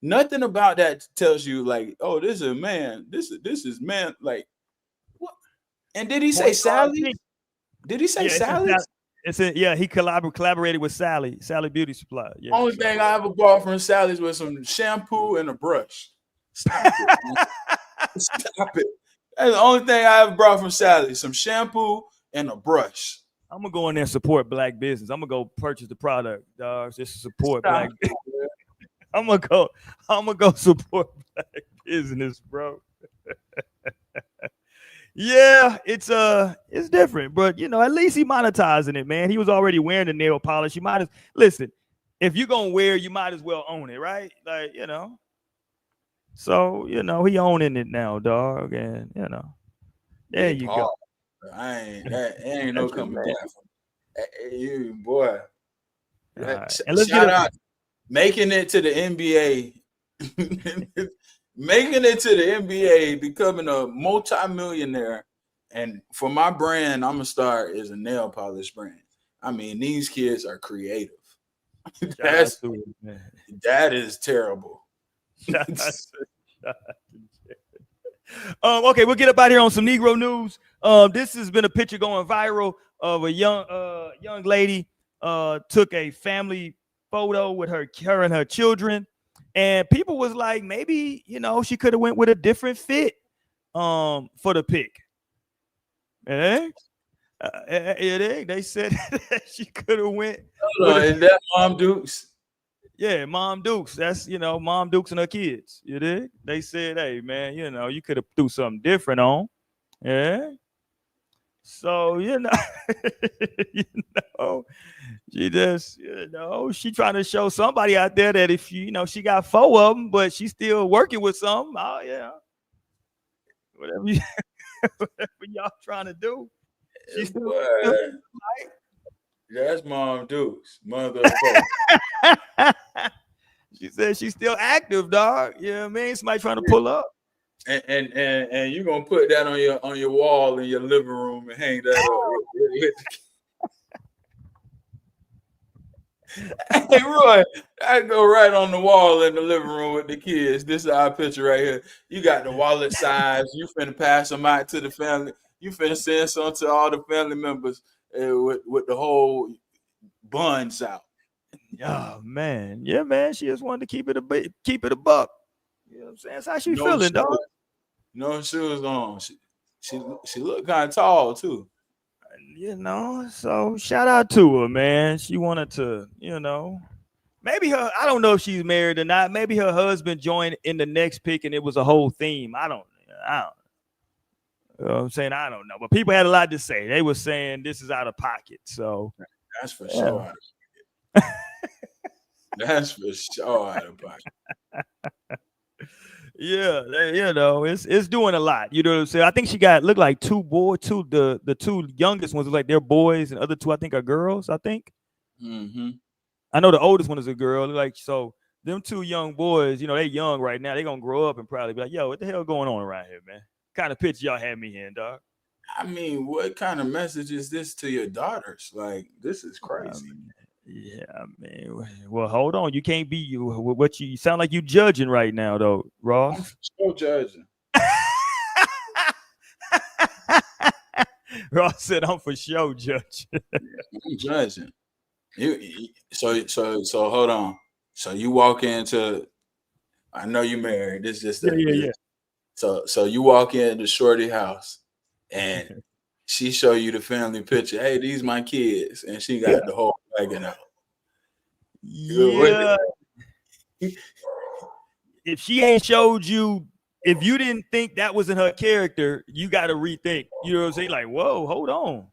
nothing about that tells you like, oh, this is a man. This is man. Like what? And did he say Sally? Did he say Sally? He collaborated with Sally Beauty Supply. Yeah. Only thing I ever bought from Sally's was some shampoo and a brush. Stop it. Man. Stop it. That's the only thing I ever brought from Sally's, some shampoo and a brush. I'm gonna go in there and support black business. I'm gonna go purchase the product, dog. Just to support black business. I'm gonna go support black business, bro. Yeah, it's different, but at least he monetizing it, man. He was already wearing the nail polish. You might listen. If you're gonna wear, you might as well own it, right? Like, So he owning it now, dog, and there you go. Ain't no coming down. You boy. Right. And let's shout out making it to the NBA. Making it to the NBA, becoming a multi-millionaire, and for my brand, I'm gonna start as a nail polish brand. I mean, these kids are creative. That is terrible. Okay, we'll get up out here on some Negro news. This has been a picture going viral of a young lady took a family photo with her and her children. And people was like, maybe, she could have went with a different fit for the pic. They said that she could have went. And that Mom Dukes. Yeah, Mom Dukes. That's, Mom Dukes and her kids. You dig? They said, hey, man, you could have threw something different on. Yeah. So, she just, she trying to show somebody out there that if she got 4 of them, but she's still working with some. Oh, yeah. Whatever y'all trying to do. She's still That's Mom Dukes, mother. She said she's still active, dog. You know what I mean? Somebody trying to pull up. And you're gonna put that on your wall in your living room and hang that up. Hey Roy, I go right on the wall in the living room with the kids. This is our picture right here. You got the wallet size. You finna pass them out to the family. You finna send some to all the family members with the whole buns out. Oh man, yeah, man. She just wanted to keep it a buck. You know what I'm saying? That's how she feeling, dog. No shoes on. She looked kind of tall too. So shout out to her, man. She wanted to, maybe I don't know if she's married or not. Maybe her husband joined in the next pick and it was a whole theme. I don't know. You know what I'm saying? I don't know. But people had a lot to say. They were saying this is out of pocket. So that's for sure out of pocket. That's for sure out of pocket. Yeah, it's doing a lot. You know what I'm saying? I think she looked like 2 boys, the 2 youngest ones are like they're boys, and the other 2 I think are girls. I think. Mm-hmm. I know the oldest one is a girl. Like, so them 2 young boys, they young right now. They gonna grow up and probably be like, yo, what the hell going on around here, man? Kind of picture y'all had me in, dog. I mean, what kind of message is this to your daughters? Like, this is crazy. Yeah, man. Well, hold on. You can't be you. What you sound like you judging right now, though, Ross. I'm so judging. Ross said, "I'm for sure judging." I'm judging. So hold on. So you walk into. I know you married. This is just yeah. So you walk into Shorty house, and she show you the family picture. Hey, these my kids, and she got the whole wagon out. Yeah. If she ain't showed you, if you didn't think that was in her character, you got to rethink. You know what I'm saying? Like, whoa, hold on.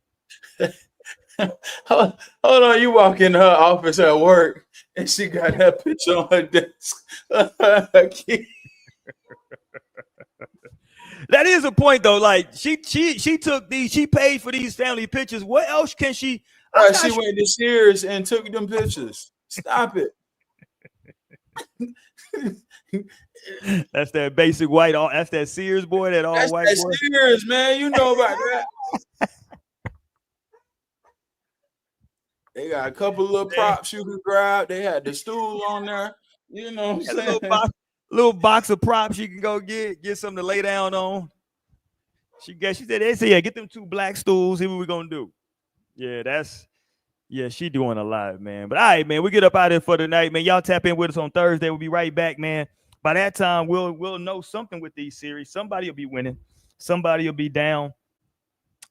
Hold on. You walk in her office at work, and she got that picture on her desk. That is a point though. Like she took these, she paid for these family pictures. What else can she? She went to Sears and took them pictures. Stop it. That's that basic white. That's that Sears boy. That all white boy. Sears, man. You know about that. They got a couple of little props you can grab. They had the stool on there. You know what I'm saying? Little box of props you can go get something to lay down on. She said, they said, yeah, get them 2 black stools. See what we're gonna do. Yeah, that's Yeah, she doing a lot, man. But all right, man, we get up out of here for tonight, man. Y'all tap in with us on Thursday. We'll be right back, man. By that time, we'll know something with these series. Somebody will be winning. Somebody will be down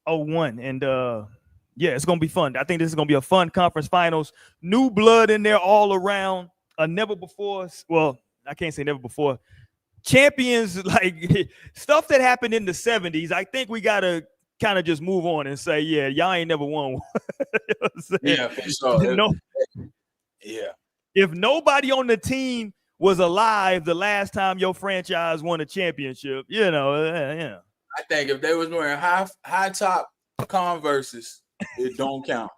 0-1. And yeah, it's gonna be fun. I think this is gonna be a fun conference finals. New blood in there all around. Never before. Well, I can't say never before. Champions, like stuff that happened in the 70s. I think we gotta kind of just move on and say, yeah, y'all ain't never won. You know yeah, for sure. Yeah. If nobody on the team was alive the last time your franchise won a championship, you know, yeah. I think if they was wearing high top Converses, it don't count.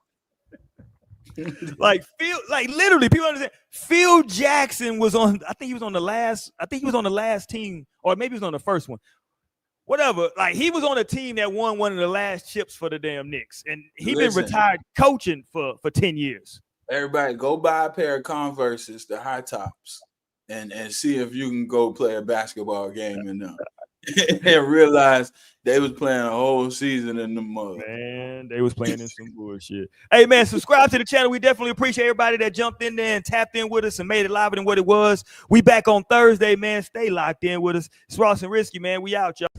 Like literally, people understand. Phil Jackson was on. I think he was on the last team, or maybe he was on the first one. Whatever. Like he was on a team that won one of the last chips for the damn Knicks, and he been retired coaching for 10 years. Everybody, go buy a pair of Converses, the high tops, and see if you can go play a basketball game in them. And realize they was playing a whole season in the mud. Man, they was playing in some bullshit. Hey, man, subscribe to the channel. We definitely appreciate everybody that jumped in there and tapped in with us and made it live than what it was. We back on Thursday, man. Stay locked in with us. It's Ross and Risky, man. We out, y'all.